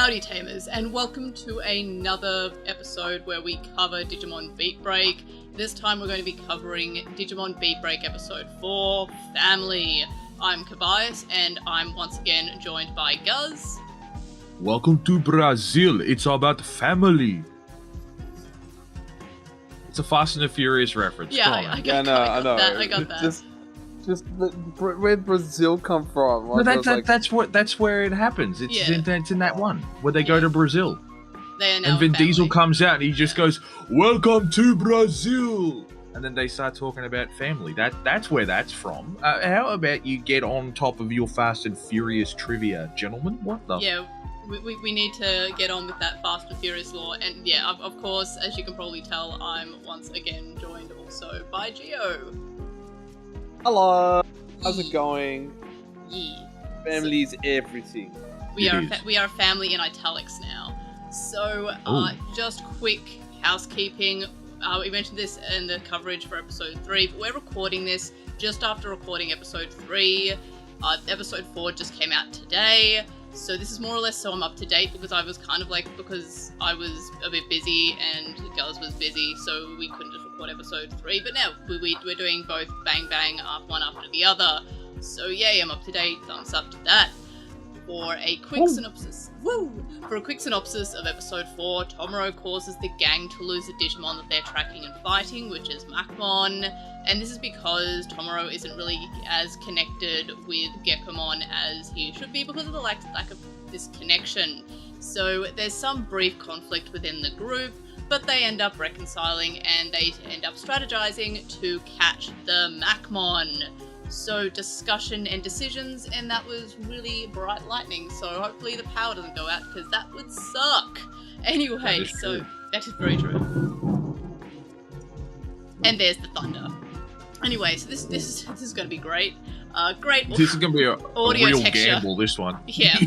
Howdy Tamers, and welcome to another episode where we cover Digimon BeatBreak. This time we're going to be covering Digimon BeatBreak episode 4, Family. I'm Kobias, and I'm once again joined by Guz. Welcome to Brazil, it's about family. It's a Fast and the Furious reference. Yeah, I got that. Just where'd Brazil come from? Like, that's where it happens. It's in that one where they go to Brazil. And Vin Diesel comes out and he just goes, "Welcome to Brazil," and then they start talking about family. That's where that's from. How about you get on top of your Fast and Furious trivia, gentlemen? What the? Yeah, we need to get on with that Fast and Furious lore. And yeah, of course, as you can probably tell, I'm once again joined also by Geo. Hello. How's it going? Yeah. Family's everything. We are a family in italics now. So, just quick housekeeping. We mentioned this in the coverage for episode 3, but we're recording this just after recording episode 3. Episode 4 just came out today. So this is more or less so I'm up to date, because I was kind of because I was a bit busy and Guz was busy, so we couldn't just record episode 3. But now we're doing both bang bang one after the other. So yay, I'm up to date. Thumbs up to that. For a quick synopsis. For a quick synopsis of episode 4, Tomoro causes the gang to lose a Digimon that they're tracking and fighting, which is Macmon. And this is because Tomoro isn't really as connected with Gekomon as he should be because of the lack of this connection. So there's some brief conflict within the group, but they end up reconciling and they end up strategizing to catch the Macmon. So discussion and decisions, and that was really bright lightning, so hopefully the power doesn't go out, because that would suck. Anyway, so that is very true. And there's the thunder. Anyway, so this is going to be great. Great. This is going to be a real texture. Gamble, this one. Yeah,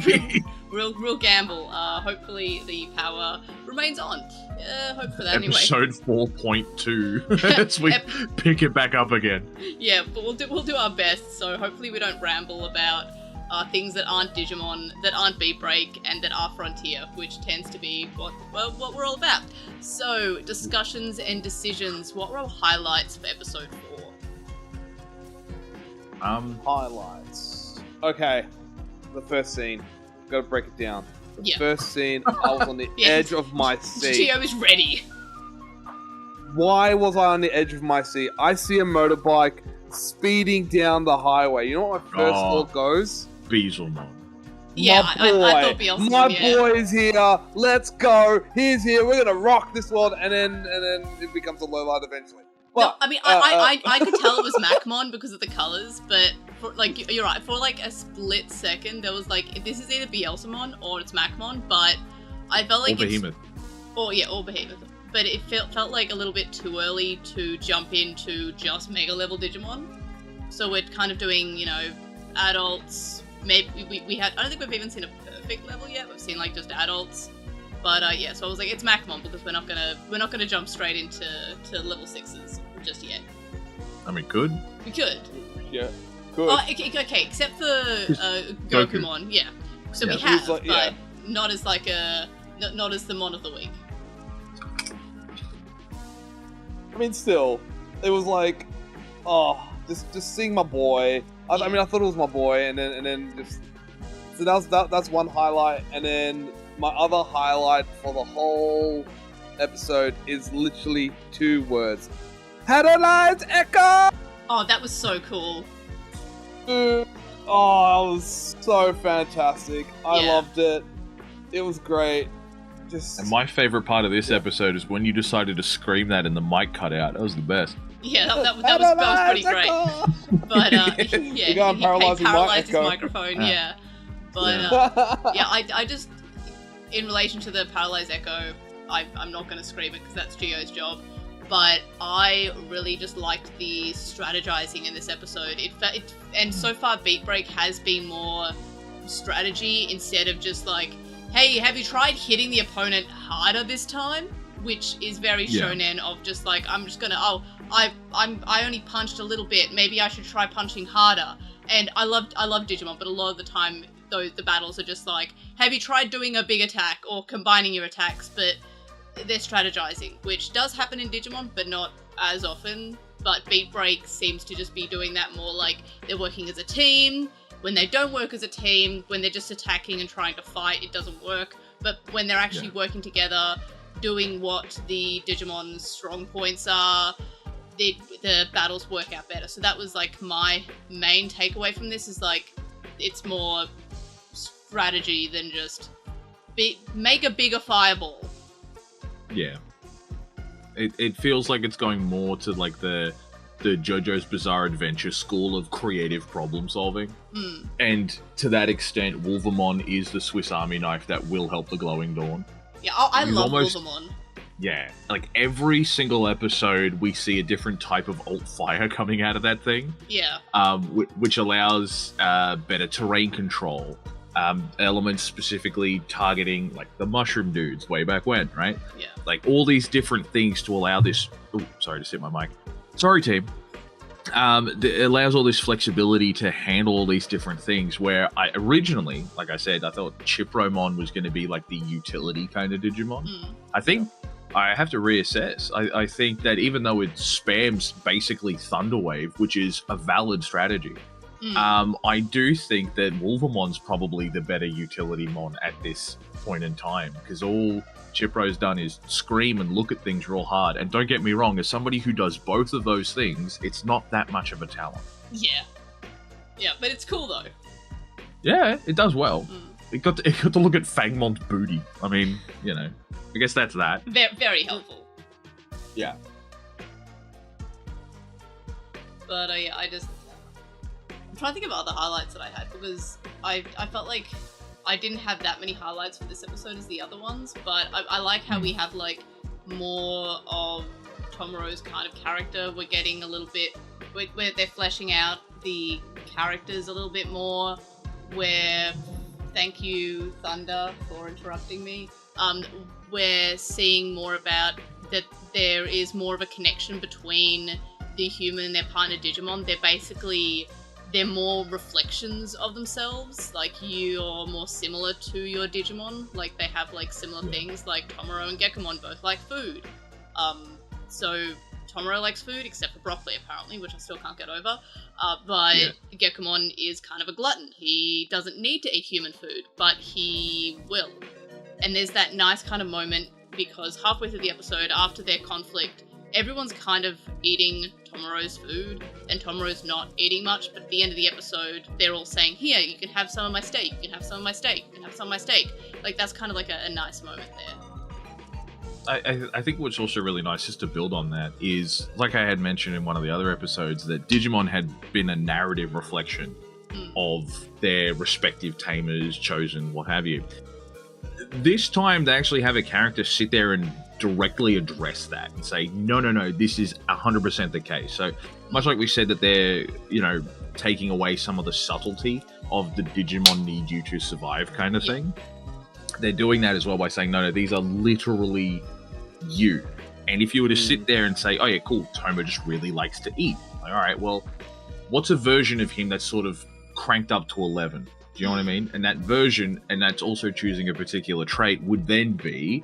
real gamble. Hopefully the power remains on. Hope for that anyway. Episode 4.2 as we pick it back up again. Yeah, but we'll do our best. So hopefully we don't ramble about things that aren't Digimon, that aren't BeatBreak, and that are Frontier, which tends to be what we're all about. So discussions and decisions. What were our highlights for episode 4? Highlights. Okay, the first scene. Gotta break it down. The first scene, I was on the edge of my seat. Geo is ready. Why was I on the edge of my seat? I see a motorbike speeding down the highway. You know what my first thought goes? Beelzemon. Yeah, I thought Beelzemon. My boy is here. Let's go. He's here. We're gonna rock this world, and then it becomes a low light eventually. But, no, I mean, I could tell it was Macmon because of the colors, but you're right. For a split second, there was this is either Beelzemon or it's Macmon, but I felt like Behemoth. Or Behemoth. But it felt like a little bit too early to jump into just Mega level Digimon. So we're kind of doing, adults. Maybe we had. I don't think we've even seen a perfect level yet. We've seen just adults. But so I was it's Macmon because we're not gonna jump straight into level 6s just yet. I mean, could we could? Yeah, could. Oh, okay, except for Gokumon, yeah. So we have, but not as not as the Mon of the Week. I mean, still, it was just seeing my boy. I mean, I thought it was my boy, and then just so that's one highlight, and then. My other highlight for the whole episode is literally 2 words. Paralyzed Echo! Oh, that was so cool. Dude, that was so fantastic. I loved it. It was great. And my favorite part of this episode is when you decided to scream that and the mic cut out. That was the best. Yeah, that was pretty great. But, he paralyzed his microphone, But, I just... In relation to the Paralyzed Echo, I'm not going to scream it because that's Geo's job, but I really just liked the strategizing in this episode. And so far BeatBreak has been more strategy instead of just hey, have you tried hitting the opponent harder this time? Which is very shonen of just I'm just gonna I only punched a little bit. Maybe I should try punching harder. And I love Digimon, but a lot of the time the battles are just like, have you tried doing a big attack or combining your attacks? But they're strategizing, which does happen in Digimon, but not as often. But BeatBreak seems to just be doing that more, like they're working as a team. When they don't work as a team, when they're just attacking and trying to fight, it doesn't work. But when they're actually working together, doing what the Digimon's strong points are, the battles work out better. So that was like my main takeaway from this, is like it's more strategy than just make a bigger fireball. Yeah. It feels like it's going more to like the JoJo's Bizarre Adventure school of creative problem solving. And to that extent, Wolvermon is the Swiss Army knife that will help the Glowing Dawn. Yeah, I love Wolvermon. Yeah, like every single episode we see a different type of alt fire coming out of that thing. Yeah. Which allows better terrain control. Elements specifically targeting like the mushroom dudes way back when, right? Yeah. Like all these different things to allow this. Oh, sorry to hit my mic. Sorry, team. It allows all this flexibility to handle all these different things. Where I originally, like I said, I thought Chipromon was going to be like the utility kind of Digimon. I think I have to reassess. I think that even though it spams basically Thunder Wave, which is a valid strategy. I do think that Wolvermon's probably the better utility mon at this point in time, because all Chipro's done is scream and look at things real hard. And don't get me wrong, as somebody who does both of those things, it's not that much of a talent. Yeah. Yeah, but it's cool though. Yeah, it does well. It got to look at Fangmon's booty. I mean, you know, I guess that's that. Very helpful. Yeah. But yeah, I'm trying to think of other highlights that I had, because I felt like I didn't have that many highlights for this episode as the other ones, but I like how we have like more of Tomoru's kind of character. We're getting a little bit, where they're fleshing out the characters a little bit more, where, thank you Thunder for interrupting me, we're seeing more about that there is more of a connection between the human and their partner Digimon. They're more reflections of themselves. Like, you're more similar to your Digimon. Like, they have, like, similar things. Like, Tomoru and Gekomon both like food. So, Tomoru likes food, except for broccoli, apparently, which I still can't get over. But Gekomon is kind of a glutton. He doesn't need to eat human food, but he will. And there's that nice kind of moment, because halfway through the episode, after their conflict, everyone's kind of eating Tomoru's food, and Tomoru's not eating much, but at the end of the episode, they're all saying, here, you can have some of my steak, you can have some of my steak, you can have some of my steak. Like, that's kind of like a nice moment there. I think what's also really nice, just to build on that, is, like I had mentioned in one of the other episodes, that Digimon had been a narrative reflection of their respective tamers, chosen, what have you. This time, they actually have a character sit there and directly address that and say, no, this is 100% the case. So much like we said that they're, taking away some of the subtlety of the Digimon need you to survive kind of thing, they're doing that as well by saying, no, these are literally you. And if you were to sit there and say, oh yeah, cool, Toma just really likes to eat. Like, all right, well, what's a version of him that's sort of cranked up to 11? Do you know what I mean? And that version, and that's also choosing a particular trait, would then be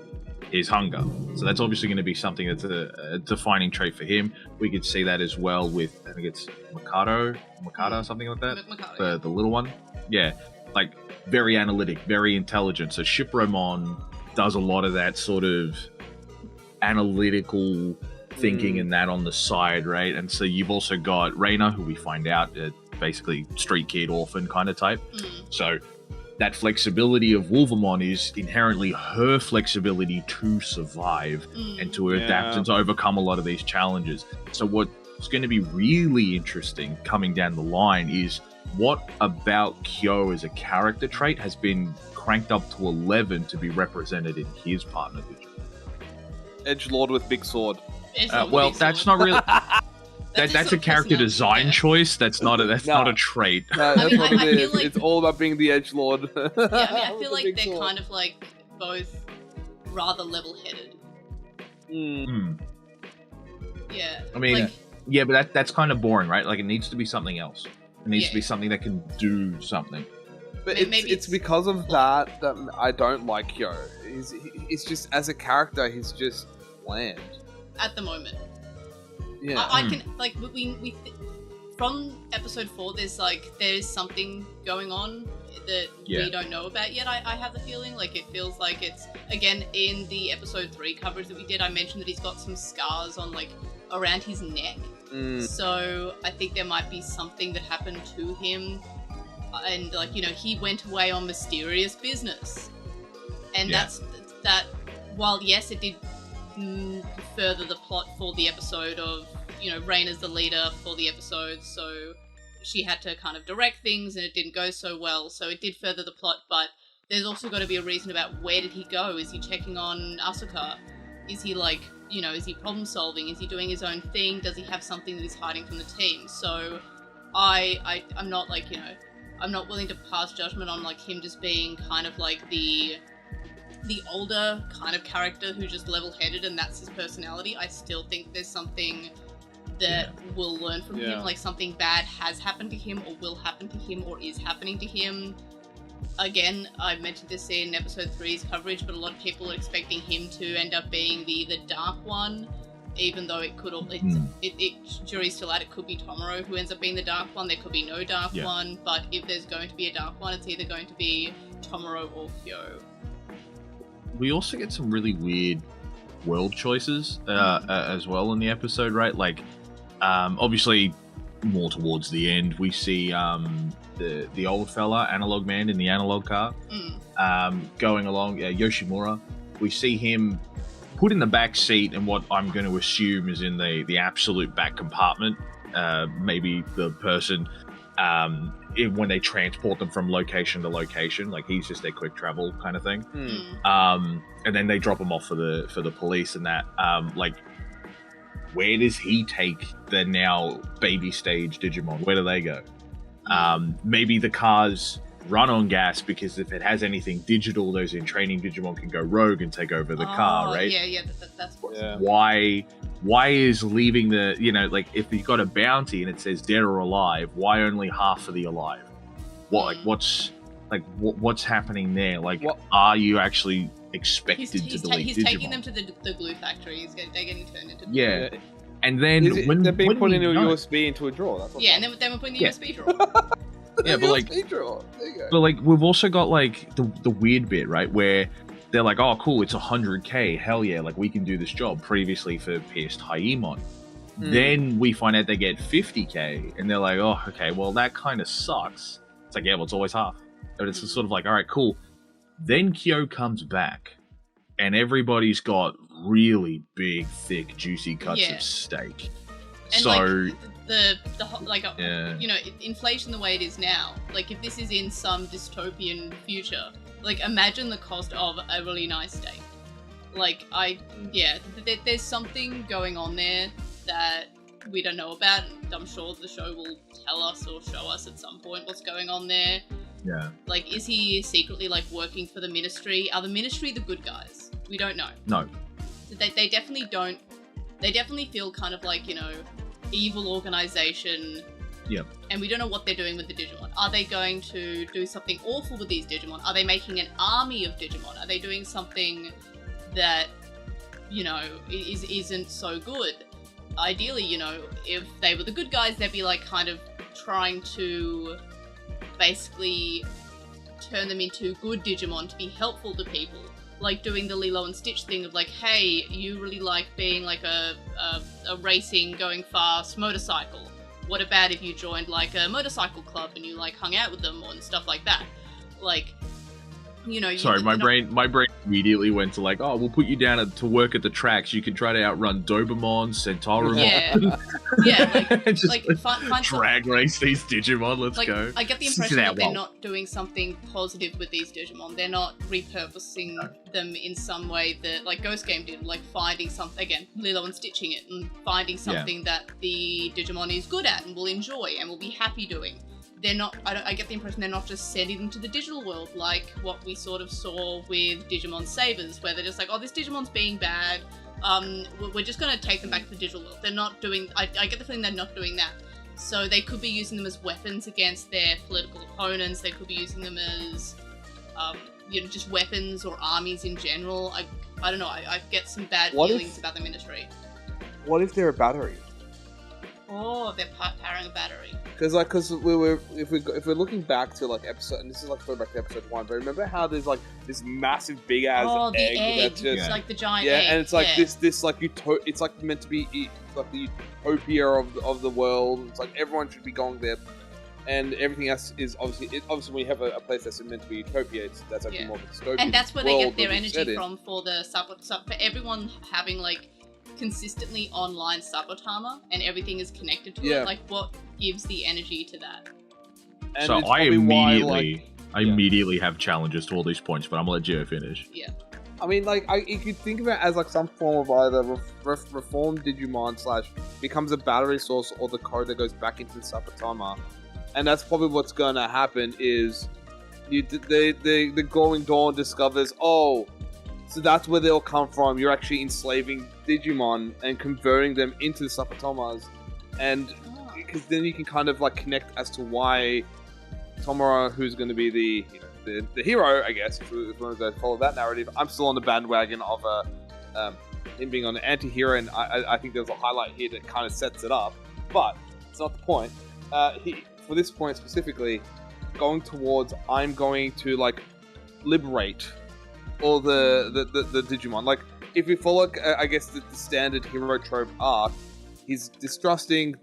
his hunger. So that's obviously going to be something that's a defining trait for him. We could see that as well with, I think it's Mikado, something like that? Mikado, the little one. Yeah, like very analytic, very intelligent. So Shipromon does a lot of that sort of analytical thinking and that on the side, right? And so you've also got Reina, who we find out basically street kid, orphan kind of type. So that flexibility of Wolvermon is inherently her flexibility to survive and to adapt and to overcome a lot of these challenges. So what's going to be really interesting coming down the line is what about Kyo as a character trait has been cranked up to 11 to be represented in his partner Digimon. Edgelord with big sword. Well, that's not really... That's a character design choice. That's not a trait. No, that's what it is. Like, it's all about being the edgelord. I feel like they're kind of like both rather level-headed. Yeah. I mean, but that's kind of boring, right? Like, it needs to be something else. It needs to be something that can do something. But it's because of that I don't like Kyo. He's just, as a character, he's just bland. At the moment. Yeah. I can, like, from episode 4, there's something going on that we don't know about yet. I have the feeling, like, it feels like it's, again, in the episode 3 coverage that we did, I mentioned that he's got some scars on, like, around his neck. So I think there might be something that happened to him, and, like, you know, he went away on mysterious business. And that's that. While yes, it did further the plot for the episode of, you know, Rain as the leader for the episode, so she had to kind of direct things and it didn't go so well, so it did further the plot. But there's also got to be a reason about where did he go. Is he checking on Asuka? Is he, like, you know, is he problem solving? Is he doing his own thing? Does he have something that he's hiding from the team? So I'm not, like, you know, I'm not willing to pass judgment on, like, him just being kind of like the older kind of character who's just level-headed and that's his personality. I still think there's something that we'll learn from him, like something bad has happened to him or will happen to him or is happening to him. Again, I mentioned this in episode 3's coverage, but a lot of people are expecting him to end up being the dark one, even though it could, jury's still out, it could be Tomoro who ends up being the dark one, there could be no dark one, but if there's going to be a dark one, it's either going to be Tomoro or Kyo. We also get some really weird world choices as well in the episode, right? Like, obviously, more towards the end, we see the old fella, Analog Man, in the analog car, going along, Yoshimura. We see him put in the back seat, and what I'm going to assume is in the absolute back compartment. Maybe the person, when they transport them from location to location, like he's just their quick travel kind of thing. And then they drop him off for the police and that. Like, where does he take the now baby stage Digimon? Where do they go? Maybe the cars run on gas, because if it has anything digital, those in training Digimon can go rogue and take over the car, right? That's possible. Why is leaving the, you know, like, if you've got a bounty and it says dead or alive, why only half of the alive? What's happening there? Like, are you actually expected to delete he's Digimon? taking them to the glue factory. They're getting turned into And then they're being put into a USB into a drawer. That's and then we're putting the USB drawer. But like, there you go. But like, we've also got like the weird bit, right, where they're like, oh cool, it's 100k, hell yeah, like we can do this job. Previously for Pierced Hyemon. Then we find out they get 50k, and they're like, oh okay, well that kind of sucks. It's like, yeah, well it's always half. But it's sort of like, all right, cool. Then Kyo comes back, and everybody's got really big, thick, juicy cuts of steak. And so like you know, inflation the way it is now, like if this is in some dystopian future, like imagine the cost of a really nice steak. Like there's something going on there that we don't know about, and I'm sure the show will tell us or show us at some point what's going on there. Yeah. Like, is he secretly, like, working for the Ministry? Are the Ministry the good guys? We don't know. No. They definitely don't. They definitely feel kind of like, you know, evil organization. Yep. And we don't know what they're doing with the Digimon. Are they going to do something awful with these Digimon? Are they making an army of Digimon? Are they doing something that, you know, isn't so good? Ideally, you know, if they were the good guys, they'd be, like, kind of trying to basically turn them into good Digimon to be helpful to people, like doing the Lilo and Stitch thing of like, hey, you really like being like a racing, going fast motorcycle. What about if you joined like a motorcycle club and you like hung out with them and stuff like that? Like, you know. Sorry, my brain immediately went to like, oh, we'll put you down to work at the tracks. You can try to outrun Dobemon, Centaurum. Find drag race these Digimon. Let's go. I get the impression that they're not doing something positive with these Digimon. They're not repurposing them in some way that like Ghost Game did, like finding something, again, Lilo and Stitching it and finding something that the Digimon is good at and will enjoy and will be happy doing. They're not. I get the impression they're not just sending them to the digital world like what we sort of saw with Digimon Savers, where they're just like, oh, this Digimon's being bad. We're just going to take them back to the digital world. They're not doing. I get the feeling they're not doing that. So they could be using them as weapons against their political opponents. They could be using them as, just weapons or armies in general. I don't know. I get some bad feelings about the Ministry. What if they're a battery? Oh, they're powering a battery. Because if we're looking back to like episode, and this is like throwback to episode 1, but remember how there's like this massive big ass egg that's just like the giant egg. And it's like this like it's like meant to be like the utopia of the world. It's like everyone should be going there, and everything else is obviously when you have a place that's meant to be utopia, that's actually more of a dystopian. And that's where they get their energy from for the for everyone having like consistently online Sabotama and everything is connected to it. Like, what gives the energy to that? And so I immediately have challenges to all these points, but I'm gonna let Geo finish. Yeah. I mean, like, you could think of it as like some form of either reformed Digimon / becomes a battery source, or the code that goes back into the Sabotama. And that's probably what's gonna happen is the Glowing Dawn discovers, so that's where they'll come from. You're actually enslaving Digimon and converting them into the Sabatomas, and because then you can kind of like connect as to why Tomura, who's going to be the hero, I guess, if we want to follow that narrative. I'm still on the bandwagon of him being on the anti-hero, and I think there's a highlight here that kind of sets it up, but it's not the point. For this point specifically, going towards, I'm going to like liberate all the Digimon. Like, if we follow, I guess, the standard hero trope arc, he's distrusting,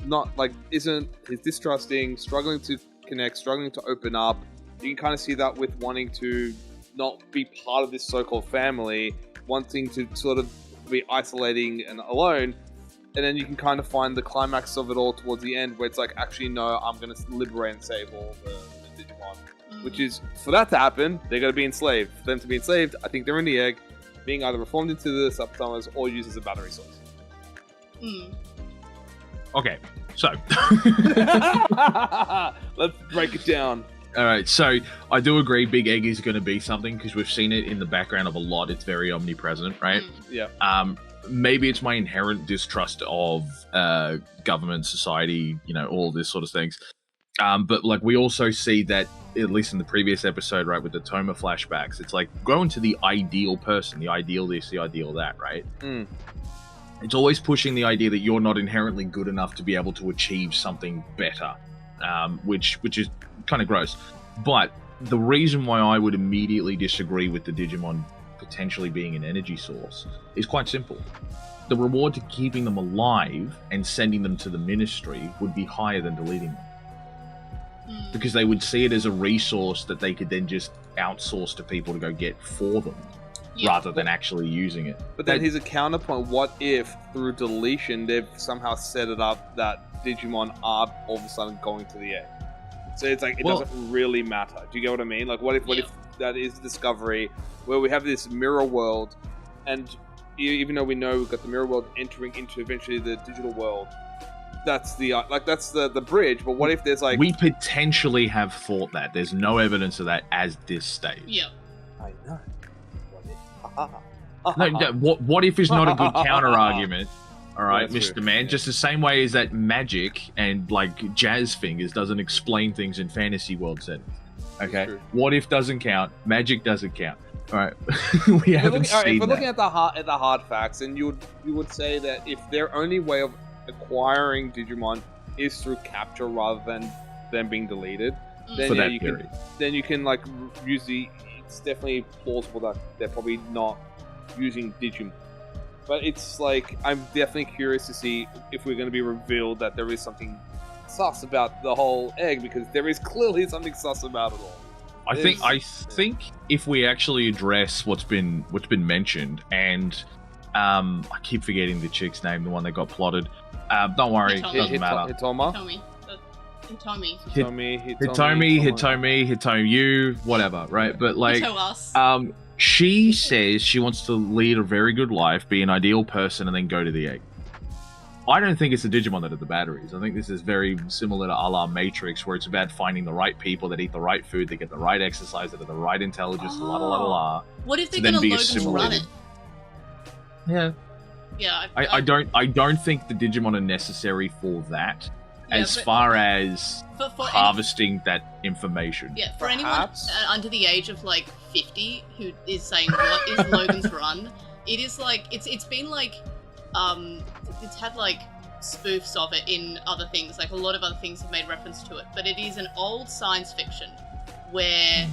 struggling to connect, struggling to open up. You can kind of see that with wanting to not be part of this so-called family, wanting to sort of be isolating and alone, and then you can kind of find the climax of it all towards the end, where it's like, actually, no, I'm going to liberate and save all the Digimon. Which is, for that to happen, they're going to be enslaved. For them to be enslaved, I think they're in the egg, being either reformed into the Sabatomas or used as a battery source. Okay, so let's break it down. Alright, so I do agree Big Egg is going to be something, because we've seen it in the background of a lot. It's very omnipresent, right? Yeah. Maybe it's my inherent distrust of government, society, all this sort of things. But like, we also see that, at least in the previous episode, right, with the Toma flashbacks, it's like growing to the ideal person, the ideal this, the ideal that, right? It's always pushing the idea that you're not inherently good enough to be able to achieve something better, which is kind of gross. But the reason why I would immediately disagree with the Digimon potentially being an energy source is quite simple. The reward to keeping them alive and sending them to the Ministry would be higher than deleting them. Because they would see it as a resource that they could then just outsource to people to go get for them, rather than actually using it. But then here's a counterpoint. What if, through deletion, they've somehow set it up that Digimon are all of a sudden going to the egg? So it's like, it doesn't really matter. Do you get what I mean? Like, what if that is discovery, where we have this mirror world, and even though we know we've got the mirror world entering into eventually the digital world, that's the bridge. But what if there's like, we potentially have thought that there's no evidence of that as this stage. Yeah, I know. What if is not a good counter argument? All right, Mr. True. Man. Just the same way as that magic and like jazz fingers doesn't explain things in fantasy world settings. Okay, what if doesn't count? Magic doesn't count. All right, we haven't seen that. If we're looking at the hard facts, and you would say that if their only way of acquiring Digimon is through capture rather than them being deleted, then you can like use the. It's definitely plausible that they're probably not using Digimon. But it's like, I'm definitely curious to see if we're going to be revealed that there is something sus about the whole egg, because there is clearly something sus about it all. I think if we actually address what's been mentioned, and I keep forgetting the chick's name, the one that got plotted. Don't worry, it doesn't matter. Hitomi, whatever, right? But like, she says she wants to lead a very good life, be an ideal person, and then go to the egg. I don't think it's the Digimon that are the batteries. I think this is very similar to a la Matrix, where it's about finding the right people that eat the right food, that get the right exercise, that have the right intelligence, What if they're going to Logan run it? Yeah. Yeah. I don't think the Digimon are necessary for that. as far as harvesting that information. Yeah, for anyone under the age of like 50 who is saying what is Logan's Run, it is like it's been like it's had like spoofs of it in other things. Like a lot of other things have made reference to it, but it is an old science fiction where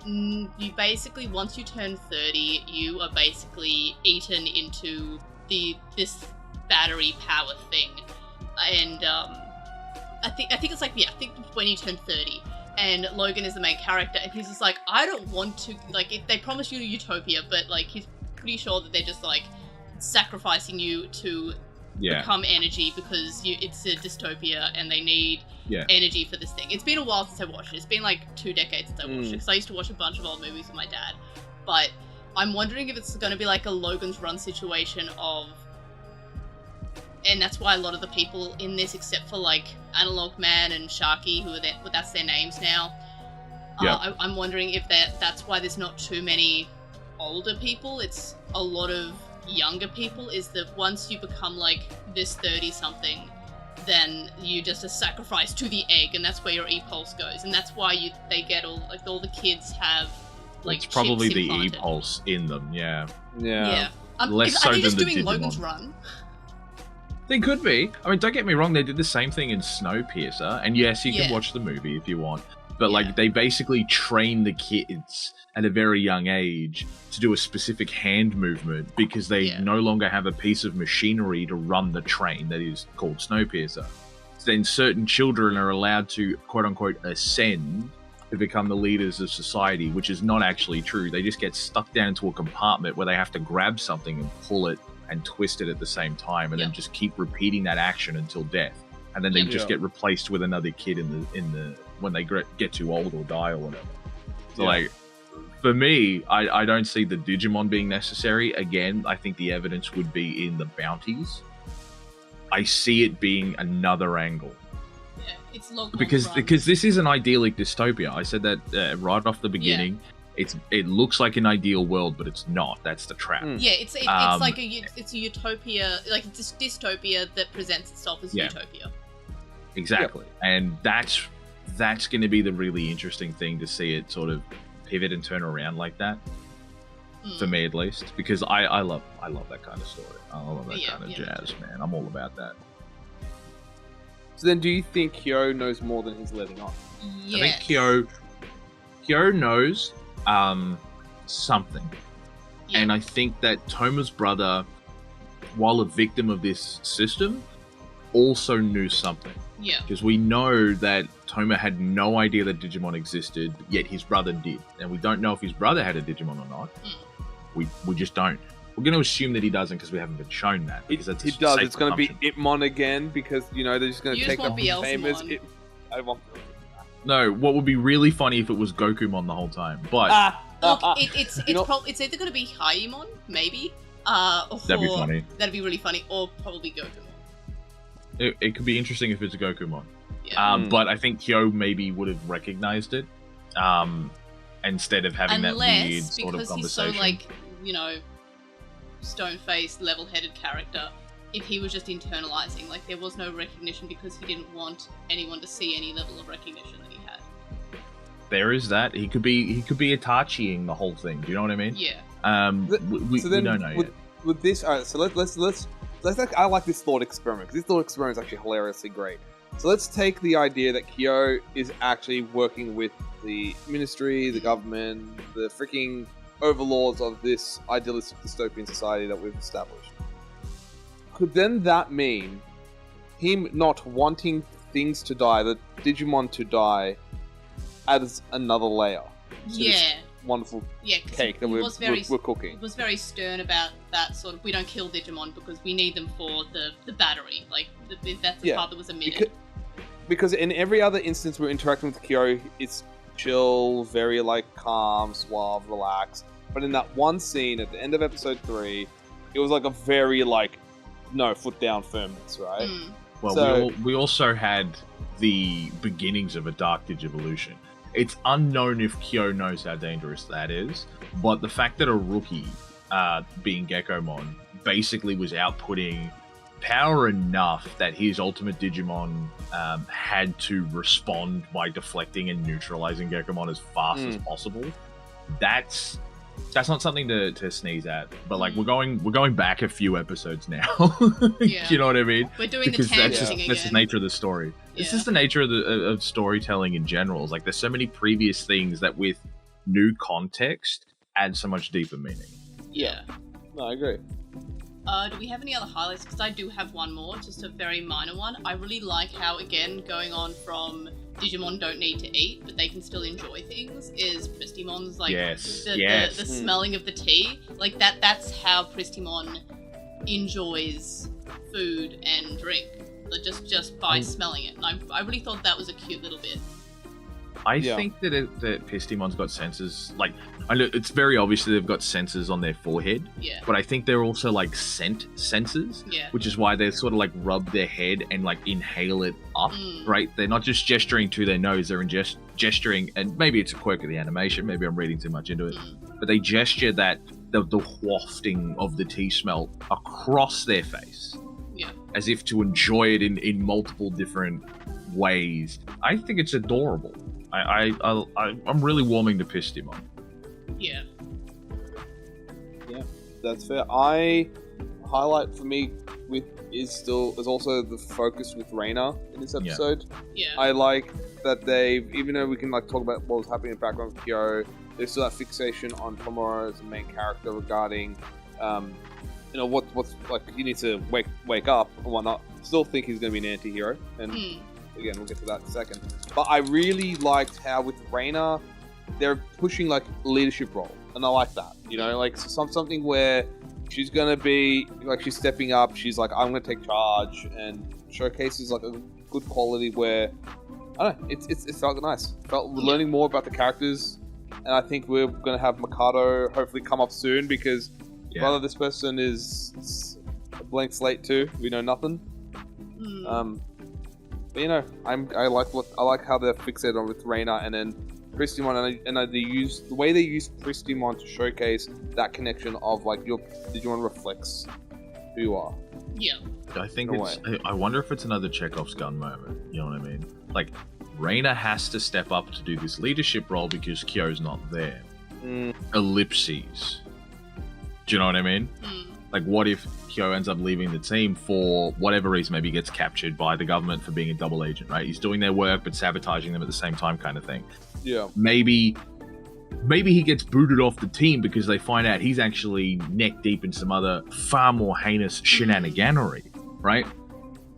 you basically, once you turn 30, you are basically eaten into this battery power thing, and I think it's like, I think when you turn 30, and Logan is the main character, and he's just like, I don't want to, like, they promise you utopia, but like he's pretty sure that they're just like sacrificing you to become energy because it's a dystopia and they need energy for this thing. It's been a while since I watched it. It's been like 2 decades since I watched it, because I used to watch a bunch of old movies with my dad. But I'm wondering if it's going to be like a Logan's Run situation of, and that's why a lot of the people in this, except for like Analog Man and Sharky, who are there, well, that's their names now. I'm wondering if that's why there's not too many older people. It's a lot of younger people. Is that once you become like this 30-something, then you just a sacrifice to the egg, and that's where your e-pulse goes, and that's why they get all the kids have like. It's probably the implanted. e-pulse in them. Yeah. Less so are they than just the doing Digimon. Logan's Run? They could be. I mean, don't get me wrong, they did the same thing in Snowpiercer, and yes, you can watch the movie if you want, but like they basically train the kids at a very young age to do a specific hand movement because they no longer have a piece of machinery to run the train that is called Snowpiercer. So then certain children are allowed to, quote-unquote, ascend to become the leaders of society, which is not actually true. They just get stuck down into a compartment where they have to grab something and pull it and twist it at the same time, and then just keep repeating that action until death, and then they just get replaced with another kid in the when they get too old or die or whatever. So like, for me, I don't see the Digimon being necessary. Again, I think the evidence would be in the bounties. I see it being another angle. Yeah, it's Logan because this is an idyllic dystopia. I said that right off the beginning. It looks like an ideal world, but it's not. That's the trap. Yeah, it's like it's a utopia, like it's dystopia that presents itself as utopia. Exactly, and that's going to be the really interesting thing, to see it sort of pivot and turn around like that. For me, at least, because I love that kind of story. I love that kind of jazz, man. I'm all about that. So then, do you think Kyo knows more than he's letting on? Yes. I think Kyo knows something, and I think that Toma's brother, while a victim of this system, also knew something. Yeah, because we know that Toma had no idea that Digimon existed, yet his brother did, and we don't know if his brother had a Digimon or not. We just don't. We're going to assume that he doesn't because we haven't been shown that. Because he does. It's going to be Itmon again, because they're just going to take the famous. I want. No, what would be really funny if it was Gokumon the whole time, but look, it's either going to be Haimon, maybe, or that'd be funny. That'd be really funny, or probably Gokumon. It could be interesting if it's a Gokumon. But I think Kyo maybe would have recognized it, instead of having that weird sort of conversation. Because he's so, like, stone-faced, level-headed character. If he was just internalizing, like, there was no recognition because he didn't want anyone to see any level of recognition that he had. There is that. He could be Itachiing the whole thing. Do you know what I mean? Yeah. We don't know yet. With this, alright. So let's. I like this thought experiment, because this thought experiment is actually hilariously great. So let's take the idea that Kyo is actually working with the ministry, the government, the freaking overlords of this idealistic dystopian society that we've established. Could then that mean him not wanting things to die, the Digimon to die, adds another layer to this wonderful cake that we're cooking? It was very stern about that sort of, we don't kill Digimon because we need them for the battery. Like, that's the part that was omitted. Because in every other instance we're interacting with Kyo, it's chill, very, like, calm, suave, relaxed. But in that one scene at the end of episode 3, it was like a very, like, no, foot down firmness, right? Well, we also had the beginnings of a Dark Digivolution. It's unknown if Kyo knows how dangerous that is, but the fact that a rookie, being Gekomon, basically was outputting power enough that his ultimate Digimon had to respond by deflecting and neutralizing Gekomon as fast as possible. That's not something to sneeze at. But like we're going back a few episodes now. You know what I mean? We're doing because the tangenting again. That's the nature of the story. It's just the nature of storytelling in general. It's like there's so many previous things that with new context add so much deeper meaning. Yeah. No, I agree. Do we have any other highlights? Because I do have one more, just a very minor one. I really like how, again, going on from Digimon don't need to eat, but they can still enjoy things, is Pristimon's, like, the smelling of the tea. Like, that's how Pristimon enjoys food and drink. Like, just by smelling it. And I really thought that was a cute little bit. I think that Pistimon's got sensors, like, I know it's very obvious that they've got sensors on their forehead, but I think they're also like scent sensors, which is why they sort of like rub their head and like inhale it up, right? They're not just gesturing to their nose, they're gesturing, and maybe it's a quirk of the animation, maybe I'm reading too much into it, but they gesture that the wafting of the tea smell across their face, as if to enjoy it in multiple different ways. I think it's adorable. I'm really warming to Pistimon. Yeah, that's fair. Highlight for me is also the focus with Reina in this episode. I like that even though we can like talk about what was happening in the background with Kyo, there's still that fixation on Tomura as the main character regarding what's like he needs to wake up and whatnot. Still think he's going to be an anti-hero, and again we'll get to that in a second. But I really liked how with Reina they're pushing like a leadership role, and I like that. You know, like something where she's gonna be like she's stepping up. She's like, I'm gonna take charge, and showcases like a good quality where I don't know. It felt nice. We're learning more about the characters, and I think we're gonna have Mikado hopefully come up soon because whether this person is a blank slate too, we know nothing. But you know, I like how they're fixated on with Reina and then Pristimon, and the way they use Pristimon to showcase that connection of like your Digimon reflects who you are. Yeah. I think I wonder if it's another Chekhov's gun moment. You know what I mean? Like Reina has to step up to do this leadership role because Kyo's not there. Ellipses. Do you know what I mean? Like, what if Kyo ends up leaving the team for whatever reason? Maybe he gets captured by the government for being a double agent, right? He's doing their work but sabotaging them at the same time, kind of thing. Yeah. Maybe he gets booted off the team because they find out he's actually neck deep in some other far more heinous shenaniganery, right?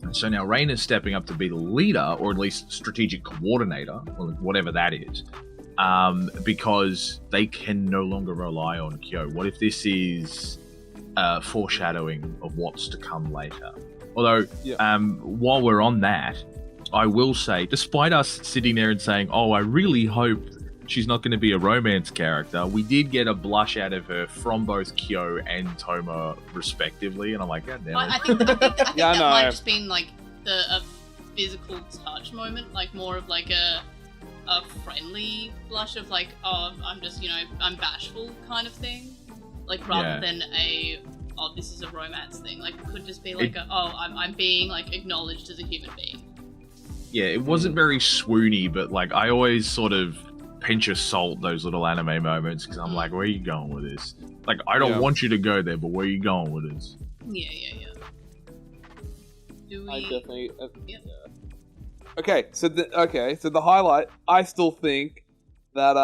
And so now Reina's stepping up to be the leader, or at least strategic coordinator, or whatever that is, because they can no longer rely on Kyo. What if this is foreshadowing of what's to come later? Although, while we're on that, I will say, despite us sitting there and saying, oh, I really hope she's not going to be a romance character, we did get a blush out of her from both Kyo and Toma, respectively, and I'm like, God damn it. I think that might have just been like a physical touch moment, like more of like a friendly blush of like, oh, I'm just, I'm bashful kind of thing. Like, rather than this is a romance thing. Like, it could just be like I'm being, like, acknowledged as a human being. Yeah, it wasn't very swoony, but, like, I always sort of pinch of salt those little anime moments, because I'm like, where are you going with this? Like, I don't want you to go there, but where are you going with this? Yeah. Do we... I definitely... Okay, so the highlight, I still think that,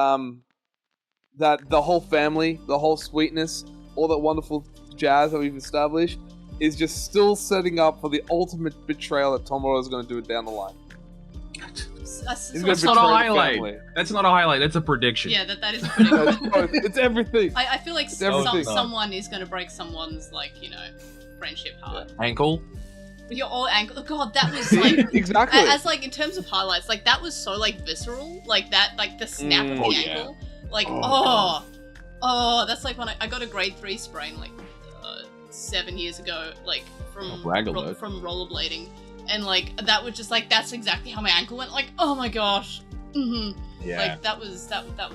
that the whole family, the whole sweetness, all that wonderful jazz that we've established is just still setting up for the ultimate betrayal that Tomura is going to do it down the line. That's not a highlight. That's not a highlight. That's a prediction. Yeah, that is a prediction. It's everything. I feel like someone is going to break someone's, like, friendship heart. Ankle? Your old ankle. Oh, God, that was like exactly. As like in terms of highlights, like that was so like visceral, like that, like the snap of the ankle. Like, that's like when I got a grade 3 sprain like 7 years ago, like from rollerblading, and like that was just like that's exactly how my ankle went. Like, oh my gosh, yeah, like that was well done.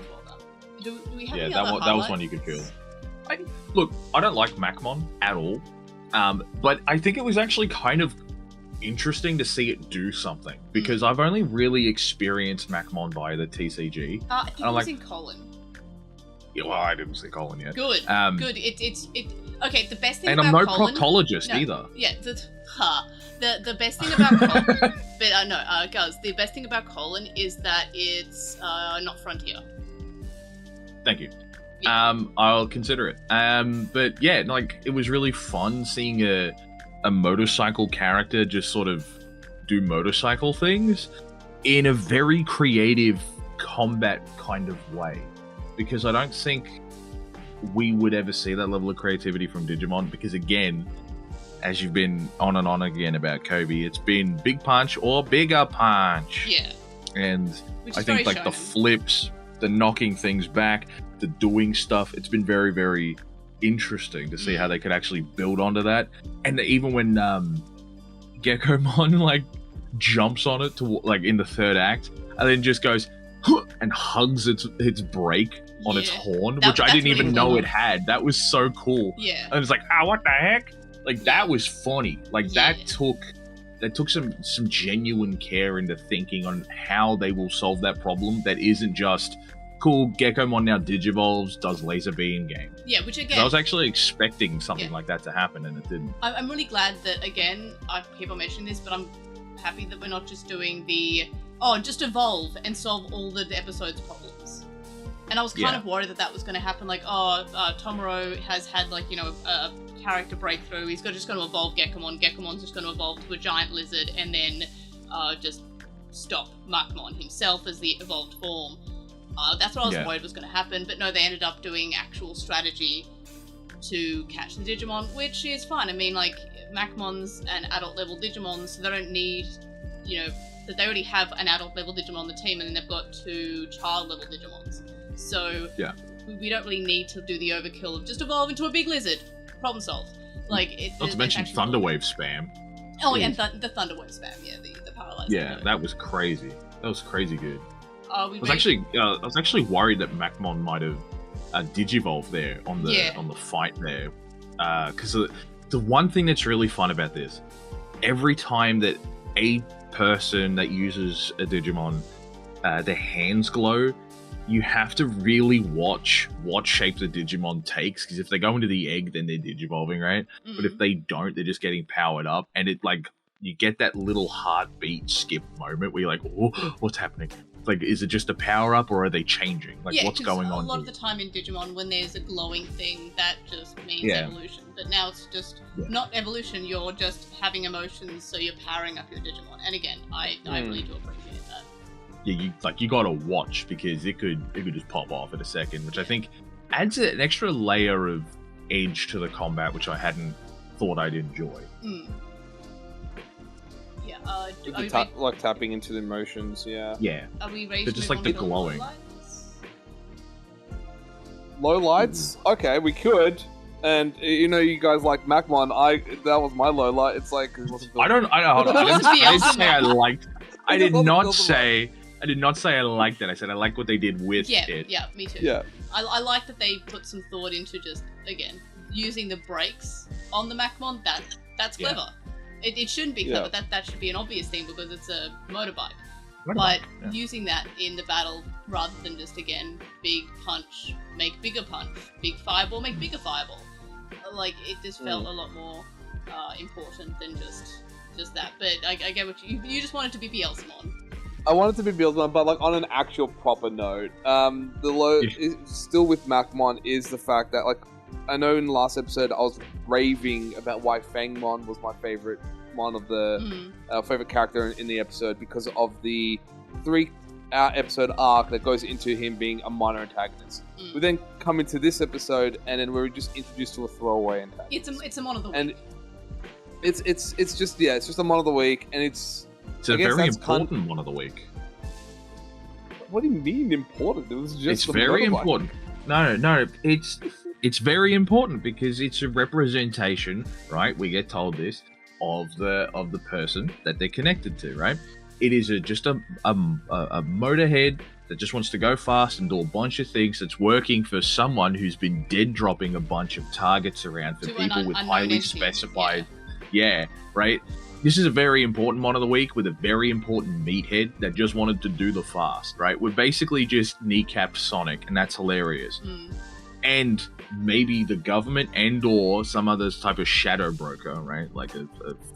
Do we have any other that was one you could feel. Look, I don't like Macmon at all. But I think it was actually kind of interesting to see it do something, because I've only really experienced Macmon via the TCG. I think it was in Colin. Yeah, well, I didn't see Colin yet. Good. Good. Okay, the best thing and about I'm no Colin... proctologist either. Yeah, the best thing about Colin... but Guz, the best thing about Colin is that it's not Frontier. Thank you. Yeah. I'll consider it. But yeah, like, it was really fun seeing a motorcycle character just sort of do motorcycle things in a very creative combat kind of way. Because I don't think we would ever see that level of creativity from Digimon, because again, as you've been on and on again about Kobe, it's been big punch or bigger punch. Yeah. And I think like the flips, the knocking things back, the doing stuff, it's been very, very interesting to see how they could actually build onto that. And even when Gekomon like jumps on it to like in the third act and then just goes and hugs its break on its horn, which I didn't even know it had. That was so cool. Yeah. And it's like, what the heck? Like, that was funny. Like, that took some genuine care into thinking on how they will solve that problem that isn't just, cool, Gekomon now digivolves, does laser beam game. Yeah, which again... I was actually expecting something like that to happen, and it didn't. I'm really glad that, again, I keep on mentioning this, but I'm happy that we're not just doing the, just evolve and solve all the episode's problems. And I was kind of worried that was going to happen, like, Tomoro has had, like, you know, a character breakthrough, he's just going to evolve Gekomon, Gekomon's just going to evolve to a giant lizard, and then just stop Macmon himself as the evolved form. That's what I was worried was going to happen, but no, they ended up doing actual strategy to catch the Digimon, which is fine. I mean, like, Macmon's an adult-level Digimon, so they don't need, you know, that they already have an adult-level Digimon on the team, and then they've got 2 child-level Digimons. So, we don't really need to do the overkill of just evolve into a big lizard. Problem solved. Like, not to mention Thunderwave spam. Oh, and the Thunderwave spam, the paralyzed. Yeah, that was crazy. That was crazy good. I was actually worried that Macmon might have digivolved there on the fight there, because the one thing that's really fun about this, every time that a person that uses a Digimon, their hands glow, you have to really watch what shape the Digimon takes, because if they go into the egg, then they're digivolving, right? But if they don't, they're just getting powered up, and it like you get that little heartbeat skip moment where you're like, oh, what's happening? Like, is it just a power up, or are they changing? Like, what's going on? A lot of the time in Digimon, when there's a glowing thing, that just means evolution. But now it's just not evolution. You're just having emotions, so you're powering up your Digimon. And again, I really do appreciate that. Yeah, you gotta watch, because it could just pop off in a second, which I think adds an extra layer of edge to the combat, which I hadn't thought I'd enjoy. Like tapping into the emotions, Yeah. Are we ready to just move like on the to glowing. Low lights? Okay, we could. And you know, you guys like Macmon. That was my low light. It's like hold on. I did not say I liked it. I said I like what they did with it. Yeah, me too. Yeah. I like that they put some thought into just, again, using the brakes on the Macmon. That's clever. It shouldn't be clever. That should be an obvious thing, because it's a motorbike. But using that in the battle, rather than just, again, big punch, make bigger punch, big fireball, make bigger fireball. Like, it just felt a lot more important than just that. But I get what you just wanted to be Bielsamon. I wanted to be Bielsamon, but like on an actual proper note, the low still with Macmon is the fact that, like, I know in the last episode I was raving about why Fangmon was my favorite one of the favorite character in the episode, because of the 3-episode arc that goes into him being a minor antagonist. We then come into this episode, and then we're just introduced to a throwaway antagonist. It's a mon of the week. And it's just a mon of the week, and it's a very important one of the week. What do you mean important? It was just it's very important. No, it's very important, because it's a representation, right? We get told this of the person that they're connected to, right? It is just a motorhead that just wants to go fast and do a bunch of things that's working for someone who's been dead dropping a bunch of targets around for people with highly specified... Yeah, right? This is a very important one of the week with a very important meathead that just wanted to do the fast, right? We're basically just kneecapped Sonic, and that's hilarious. And maybe the government and or some other type of shadow broker, right? Like a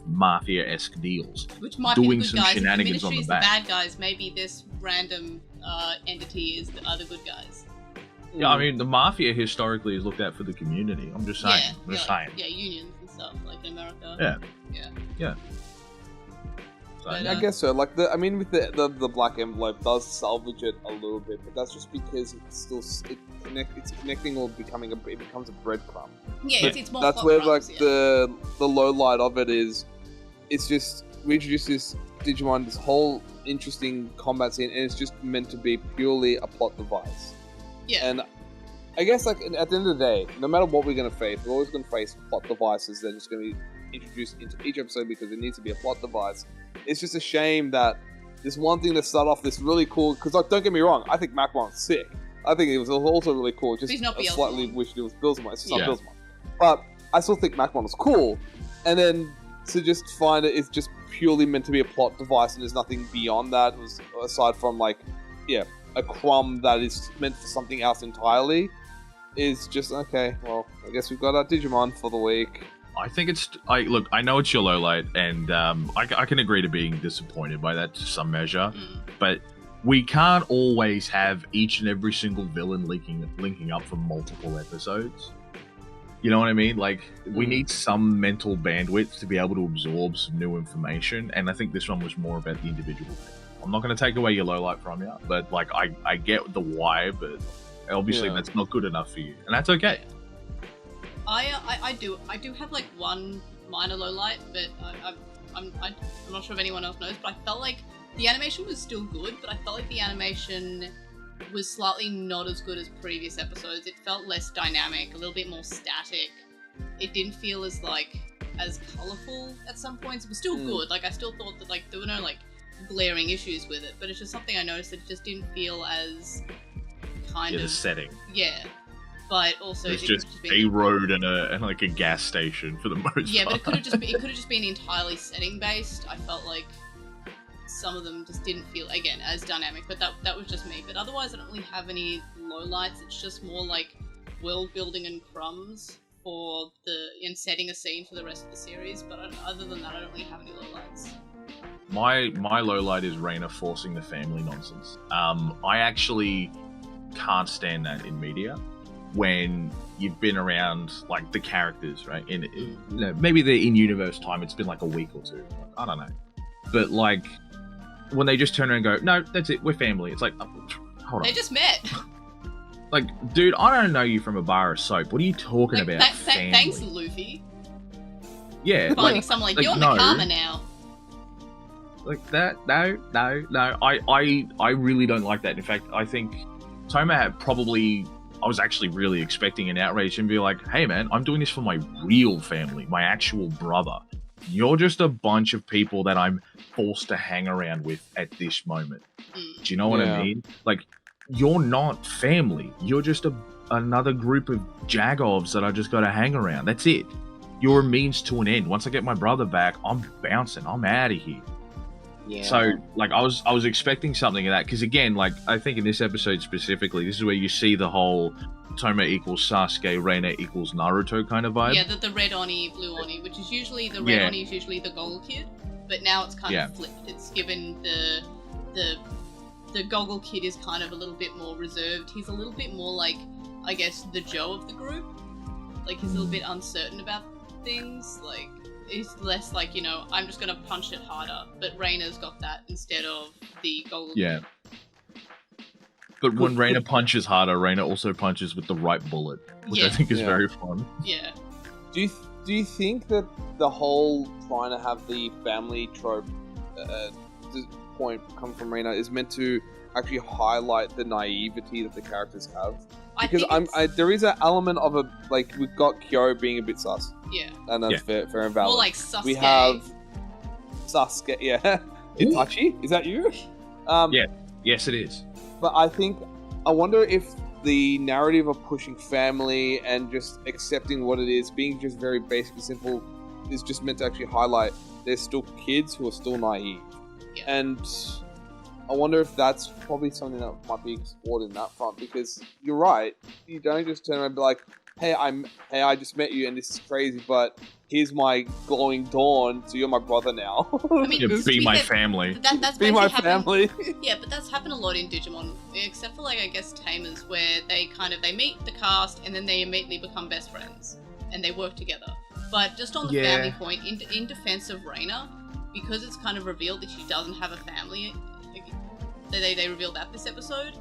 mafia-esque deals. Which might doing be the good some guys. shenanigans on the back. The bad guys, maybe this random entity are the good guys. Yeah, I mean, the mafia historically is looked at for the community. I'm just saying. Yeah, unions and stuff, like in America. Yeah. So, But, I guess so. Like with the black envelope does salvage it a little bit, but that's just because it's still it's connecting or it becomes a breadcrumb. Yeah, it's more. That's where the low light of it is. It's just we introduce this Digimon, this whole interesting combat scene, and it's just meant to be purely a plot device. Yeah. And I guess at the end of the day, no matter what we're going to face, we're always going to face plot devices that are just going to be introduced into each episode because it needs to be a plot device. It's just a shame that this one thing that started off this really cool, because don't get me wrong, I think Macmon's sick. I think it was also really cool. Just he's not I slightly wished it was Billsmon. It's just not Yeah. Billsmon. But I still think Macmon was cool. And then to just find it's just purely meant to be a plot device and there's nothing beyond that, aside from a crumb that is meant for something else entirely, is just, okay, well, I guess we've got our Digimon for the week. I think look, I know it's your low light, and I can agree to being disappointed by that to some measure, but we can't always have each and every single villain linking up for multiple episodes. You know what I mean? Like, we need some mental bandwidth to be able to absorb some new information, and I think this one was more about the individual thing. I'm not going to take away your low light from you, but I get the why, but obviously that's not good enough for you, and that's okay. I do have one minor low light, but I'm not sure if anyone else knows, but I felt like the animation was still good, but I felt like the animation was slightly not as good as previous episodes. It felt less dynamic, a little bit more static. It didn't feel as colourful at some points. It was still good. I still thought that there were no glaring issues with it, but it's just something I noticed that it just didn't feel as kind of the setting. Yeah. But also, it's just a road and a gas station for the most part. Yeah, but it could have just been entirely setting based. I felt like some of them just didn't feel as dynamic. But that was just me. But otherwise, I don't really have any lowlights. It's just more world building and crumbs and setting a scene for the rest of the series. But other than that, I don't really have any lowlights. My low light is Reina forcing the family nonsense. I actually can't stand that in media. When you've been around the characters, right? Maybe they're in universe time. It's been a week or two. I don't know, but when they just turn around and go, "No, that's it. We're family." It's hold on. They just met. Dude, I don't know you from a bar of soap. What are you talking about? Family? Thanks, Luffy. Yeah, finding someone you're Nakama now. That. No. I really don't like that. In fact, I think Toma had probably. I was actually really expecting an outrage and be like, hey man, I'm doing this for my real family, my actual brother. You're just a bunch of people that I'm forced to hang around with at this moment. Do you know what I mean? You're not family. You're just another group of jagovs that I just got to hang around. That's it. You're a means to an end. Once I get my brother back, I'm bouncing. I'm out of here. Yeah. So, I was expecting something of that, because again, I think in this episode specifically, this is where you see the whole Toma equals Sasuke, Reina equals Naruto kind of vibe. Yeah, the red Oni, blue Oni, which is usually, the red Oni is usually the Goggle Kid, but now it's kind of flipped. It's given the Goggle Kid is kind of a little bit more reserved. He's a little bit more I guess, the Joe of the group. He's a little bit uncertain about things, It's less I'm just gonna punch it harder, but Reina's got that instead of the Goggle. Yeah. But when Reina punches harder, Reina also punches with the right bullet, which I think is very fun. Yeah. Do you think that the whole trying to have the family trope point come from Reina is meant to actually highlight the naivety that the characters have? Because there is an element of we've got Kyo being a bit sus. Yeah. And that's fair and valid. More Sasuke. We have Sasuke, Itachi? Is that you? Yeah. Yes, it is. But I wonder if the narrative of pushing family and just accepting what it is, being just very basic and simple, is just meant to actually highlight they're still kids who are still naive. Yeah. And I wonder if that's probably something that might be explored in that front, because you're right. You don't just turn around and be like, hey, I just met you and this is crazy, but here's my glowing dawn, so you're my brother now. I mean, be my family. That's be my family. Yeah, but that's happened a lot in Digimon, except for, like, I guess Tamers, where they meet the cast and then they immediately become best friends and they work together. But just on the family point, in defense of Reina, because it's kind of revealed that she doesn't have a family, they revealed that this episode,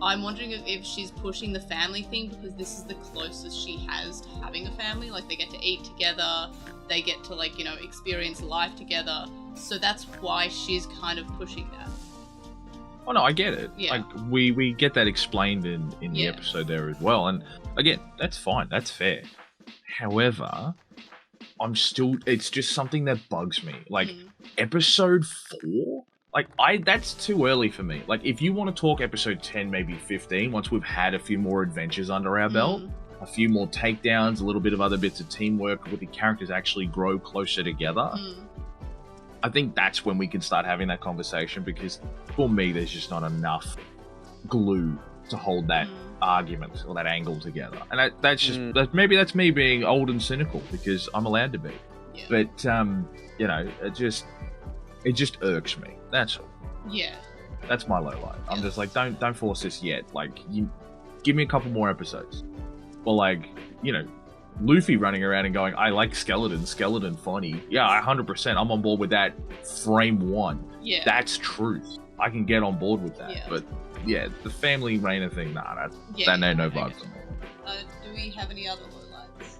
I'm wondering if she's pushing the family thing because this is the closest she has to having a family. Like, they get to eat together, they get to, like, you know, experience life together. So that's why she's kind of pushing that. Oh no, I get it. Yeah. Like, we get that explained in the episode there as well. And again, that's fine, that's fair. However, it's just something that bugs me. Like, episode 4? Like, that's too early for me. Like, if you want to talk episode 10, maybe 15, once we've had a few more adventures under our belt, a few more takedowns, a little bit of other bits of teamwork where the characters actually grow closer together, I think that's when we can start having that conversation, because for me, there's just not enough glue to hold that argument or that angle together. And that's just, maybe that's me being old and cynical, because I'm allowed to be. Yeah. But, you know, it just irks me. That's all. Yeah. That's my low light. I'm just like, don't force this yet. Like, you give me a couple more episodes. Or, like, you know, Luffy running around and going, I like skeleton funny. Yeah, 100%. I'm on board with that frame 1. Yeah. That's truth. I can get on board with that. Yeah. But yeah, the family Reina thing, nah, that ain't no vibe for me. Do we have any other lowlights?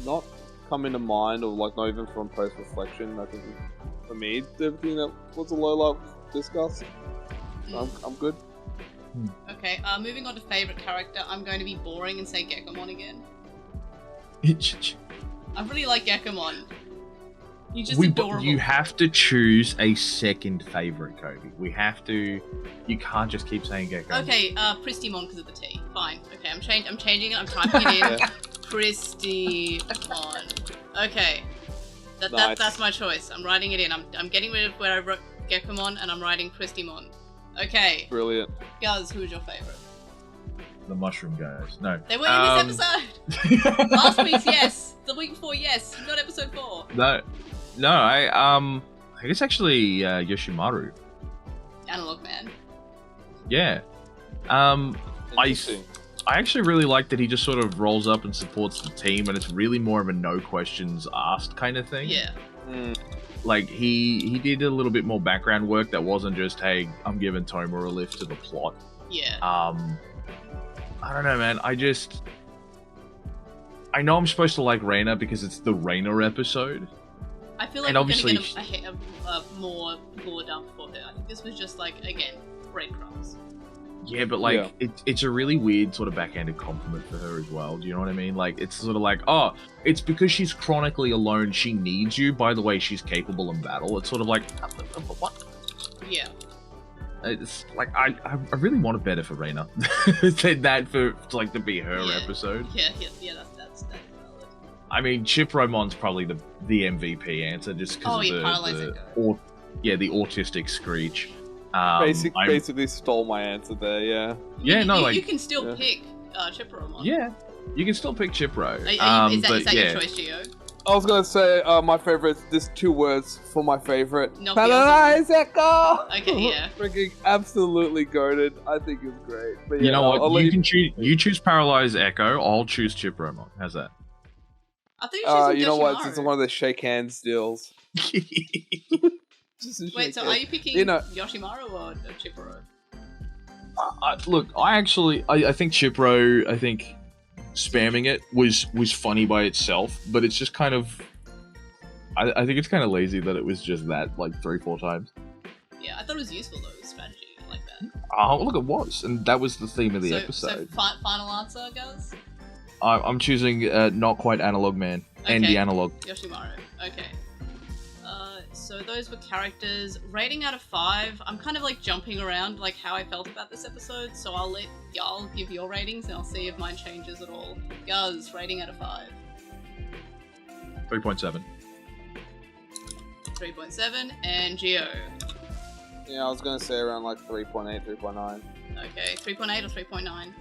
Not come into mind, or like not even from post-reflection. I think for me, everything that was a low light discussed. I'm good. Okay, moving on to favourite character, I'm going to be boring and say Gekomon again. I really like Gekomon. You're just adorable. You have to choose a second favourite, Kobe. We have to. You can't just keep saying Gekomon. Okay, Pristimon because of the T. Fine. Okay, I'm changing it. I'm typing it in. Pristimon. Okay. Nice. That's my choice. I'm writing it in. I'm getting rid of where I wrote Gekomon and I'm writing Pristimon. Okay. Brilliant. Guz, who's your favourite? The mushroom guys. No. They weren't in this episode. Last week's yes. The week before yes. Not episode 4. No. I guess actually Yoshimaru. Analog Man. Yeah. I actually really like that he just sort of rolls up and supports the team, and it's really more of a no questions asked kind of thing. Yeah. Like, he did a little bit more background work that wasn't just, hey, I'm giving Toma a lift to the plot. Yeah. I don't know, man. I know I'm supposed to like Reina because it's the Reina episode. I feel like we're going to get a more lore dump for her. I think this was just, like, again, breadcrumbs. Yeah, but, like, it's a really weird sort of backhanded compliment for her as well. Do you know what I mean? Like, it's sort of like, oh, it's because she's chronically alone, she needs you. By the way, she's capable in battle. It's sort of like, what? Yeah. It's like, I really want it better for Reina. Said that for, like, to be her episode. Yeah, that's valid. I mean, Chipromon's probably the MVP answer, just because of the autistic screech. Basically stole my answer there, yeah. You can still pick Chipromon. Yeah, you can still pick Chipro. Is that your choice, Geo? I was gonna say my favorite. There's 2 words for my favorite. Paradise Echo. Okay, yeah. Freaking absolutely goated. I think it's great. But yeah, you know what? You choose Paralyze Echo. I'll choose Chipromon. How's that? I think you you know what? It's one of the shake hands deals. Wait, so are you picking Yoshimaru or Chipro? Look, I think Chipro, I think spamming it was funny by itself, but it's just kind of, I think it's kind of lazy that it was just that, like, 3-4 times. Yeah, I thought it was useful though, strategy, I like that. Oh, look, it was, and that was the theme of the episode. So final answer, Guz? I'm choosing not quite Analog Man, and the Analog. Yoshimaru, okay. so those were characters. Rating out of 5. I'm kind of like jumping around like how I felt about this episode, so I'll let y'all give your ratings and I'll see if mine changes at all. Guz, rating out of 5. 3.7. 3.7, and Geo. Yeah, I was gonna say around like 3.8, 3.9. Okay, 3.8 or 3.9?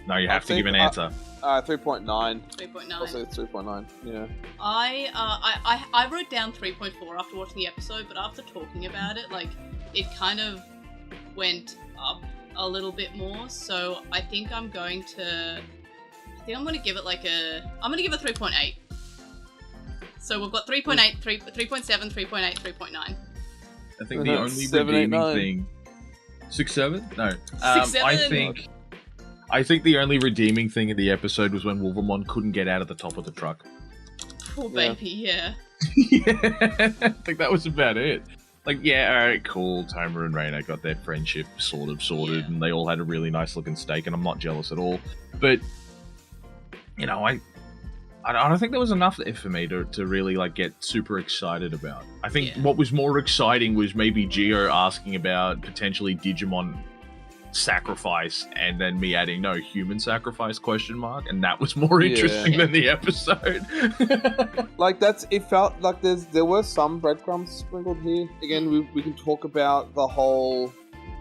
No, you have to give an answer. 3.9. 3.9. I'll say 3.9. Yeah. I wrote down 3.4 after watching the episode, but after talking about it, like, it kind of went up a little bit more. So I think I'm going to give it like I'm gonna give it 3.8. So we've got 3.8, 3.7, 3.8, 3.9. I think the only redeeming thing. 6.7? No. 6.7. I think the only redeeming thing in the episode was when Loogamon couldn't get out of the top of the truck. Poor baby, yeah. Yeah, I think that was about it. Like, yeah, alright, cool. Tomer and Reina got their friendship sorted, yeah. And they all had a really nice looking steak, and I'm not jealous at all. But, you know, I don't think there was enough there for me to really, like, get super excited about. I think what was more exciting was maybe Geo asking about potentially Digimon sacrifice, and then me adding no human sacrifice ? And that was more interesting than the episode. Like, it felt like there were some breadcrumbs sprinkled here. Again, we can talk about the whole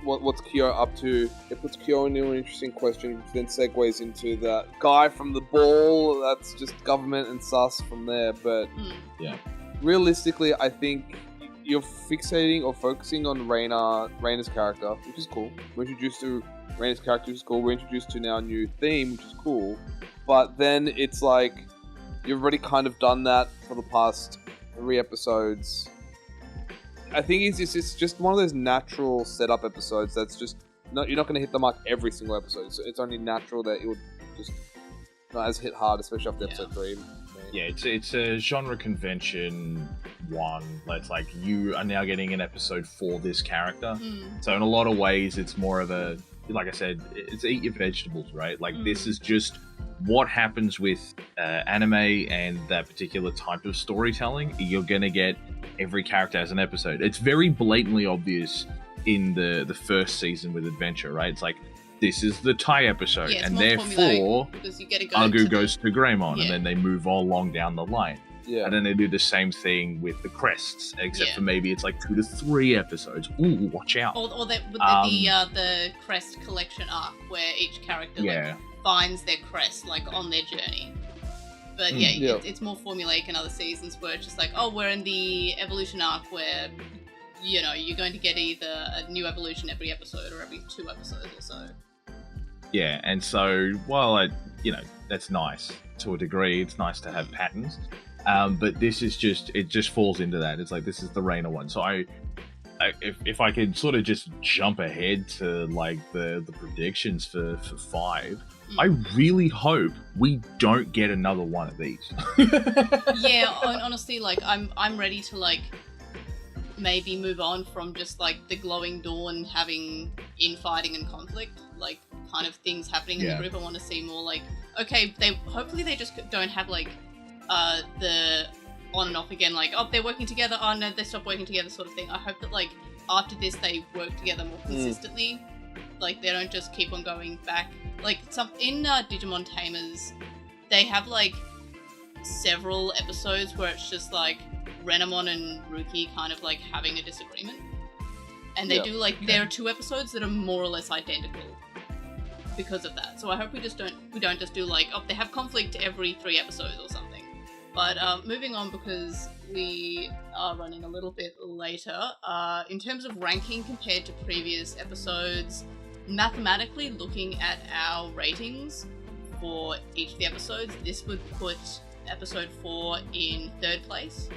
what's Kyo up to. It puts Kyo into an interesting question, which then segues into the guy from the ball. That's just government and sus from there. But realistically, I think you're fixating or focusing on Reina's character, which is cool. We're introduced to Reina's character, which is cool. We're introduced to now a new theme, which is cool. But then it's like, you've already kind of done that for the past 3 episodes. I think it's just one of those natural setup episodes that's just, you're not going to hit the mark every single episode. So it's only natural that it would just not as hit hard, especially after episode 3. Yeah, it's a genre convention one. It's like, you are now getting an episode for this character. So in a lot of ways, it's more of a, like I said, it's eat your vegetables, right? Like, this is just what happens with anime and that particular type of storytelling. You're going to get every character as an episode. It's very blatantly obvious in the first season with Adventure, right? It's like, this is the Thai episode, and therefore Agu goes to Greymon, and then they move all along down the line. Yeah. And then they do the same thing with the crests, except for maybe it's like 2 to 3 episodes. Ooh, watch out! Or the crest collection arc, where each character finds their crest like on their journey. But it's more formulaic in other seasons, where it's just like, oh, we're in the evolution arc where, you know, you're going to get either a new evolution every episode or every 2 episodes or so. Yeah, and so, while that's nice to a degree. It's nice to have patterns. But this is it just falls into that. It's like, this is the Reina one. So if I could sort of just jump ahead to like the predictions for 5, I really hope we don't get another one of these. Yeah, honestly, like I'm ready to like maybe move on from just like the glowing dawn having infighting and conflict, like kind of things happening in the group. I want to see more like, okay, hopefully they just don't have like the on and off again, like, oh, they're working together, oh no, they stopped working together sort of thing. I hope that like after this they work together more consistently. Like, they don't just keep on going back. Like, in Digimon Tamers, they have like several episodes where it's just like Renamon and Ruki kind of like having a disagreement, and they do like there are 2 episodes that are more or less identical because of that. So I hope we don't just do like, oh, they have conflict every 3 episodes or something. But moving on, because we are running a little bit later, in terms of ranking compared to previous episodes, mathematically looking at our ratings for each of the episodes, this would put episode 4 in 3rd place.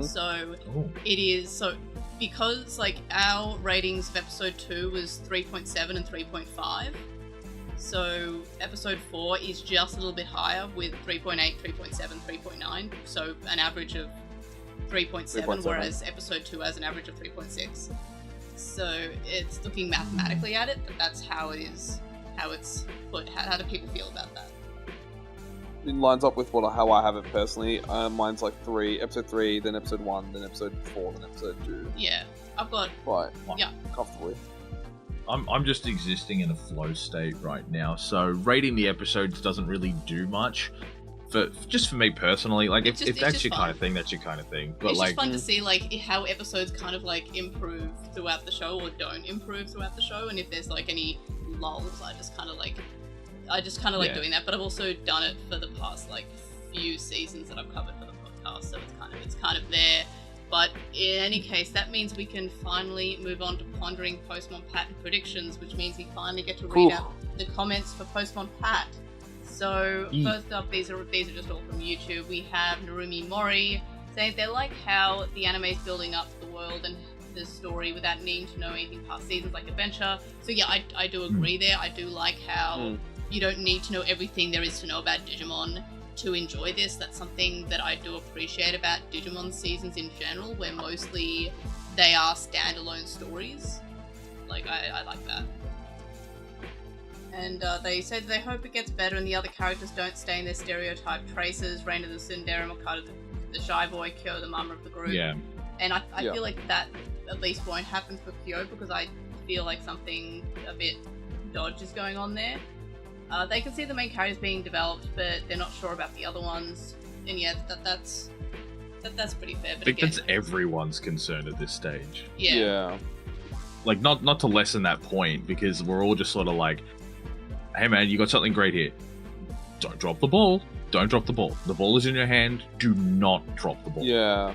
So it is, so because like our ratings of episode 2 was 3.7 and 3.5, so episode 4 is just a little bit higher with 3.8, 3.7, 3.9, so an average of 3.7, whereas episode 2 has an average of 3.6. So it's looking mathematically at it, but that's how it is, how it's put. How do people feel about that? lines up with how I have it personally. Mine's like episode 3, then episode 1, then episode 4, then episode 2. Yeah, I've got comfortably. I'm just existing in a flow state right now, so rating the episodes doesn't really do much. Just for me personally, like if that's your kind of thing, that's your kind of thing. But it's like, just fun to see like how episodes kind of like improve throughout the show or don't improve throughout the show, and if there's like any lulls, I just kind of like doing that. But I've also done it for the past like few seasons that I've covered for the podcast, so it's kind of there. But in any case, that means we can finally move on to Pondering Postmon Pat and predictions, which means we finally get to read out the comments for Postmon Pat. So first up, these are just all from YouTube. We have Narumi Mori saying they like how the anime is building up the world and the story without needing to know anything past seasons like Adventure. So yeah, I do agree there. I do like how you don't need to know everything there is to know about Digimon to enjoy this. That's something that I do appreciate about Digimon seasons in general, where mostly they are standalone stories. Like, I like that. And they said they hope it gets better and the other characters don't stay in their stereotype traces. Reina the tsundere, Mikado the shy boy, Kyo the mama of the group. Yeah. And I feel like that at least won't happen for Kyo, because I feel like something a bit dodge is going on there. They can see the main characters being developed, but they're not sure about the other ones. And yeah, that's pretty fair. But I think that's everyone's concern at this stage. Yeah. Like, not to lessen that point, because we're all just sort of like, hey man, you got something great here. Don't drop the ball. Don't drop the ball. The ball is in your hand. Do not drop the ball. Yeah.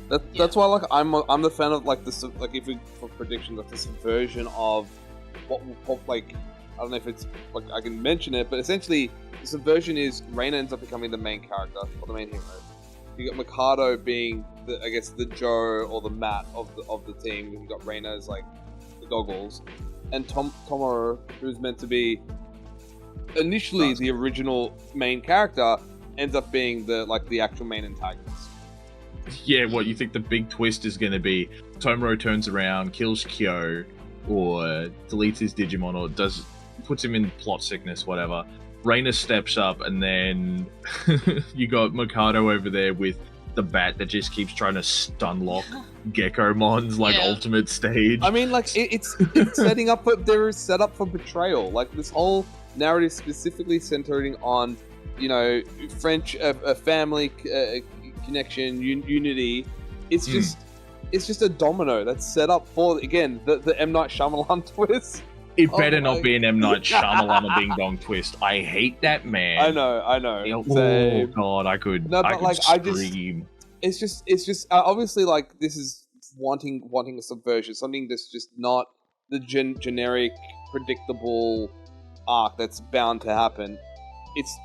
That's why, like, I'm the fan of like if we for predictions, like the subversion of what like, I don't know if it's like I can mention it, but essentially the subversion is Reina ends up becoming the main character or the main hero. You got Mikado being the Joe or the Matt of the team. You got Reina as like the goggles, and Tomoro, who's meant to be initially the original main character, ends up being the actual main antagonist. Yeah, what you think the big twist is going to be? Tomoro turns around, kills Kyo, or deletes his Digimon, or puts him in plot sickness, whatever. Reina steps up, and then you got Mikado over there with the bat that just keeps trying to stunlock Geckomon's ultimate stage. I mean, like it's setting up. There is set up for betrayal. Like this whole narrative specifically centering on, French family connection, unity. It's just a domino that's set up for, again, the M. Night Shyamalan twist. It better not be an M. Night Shyamalan or Ding Dong twist. I hate that man. I know. Oh god, I could scream. It's just obviously, like, this is wanting a subversion, something that's just not the generic, predictable arc that's bound to happen.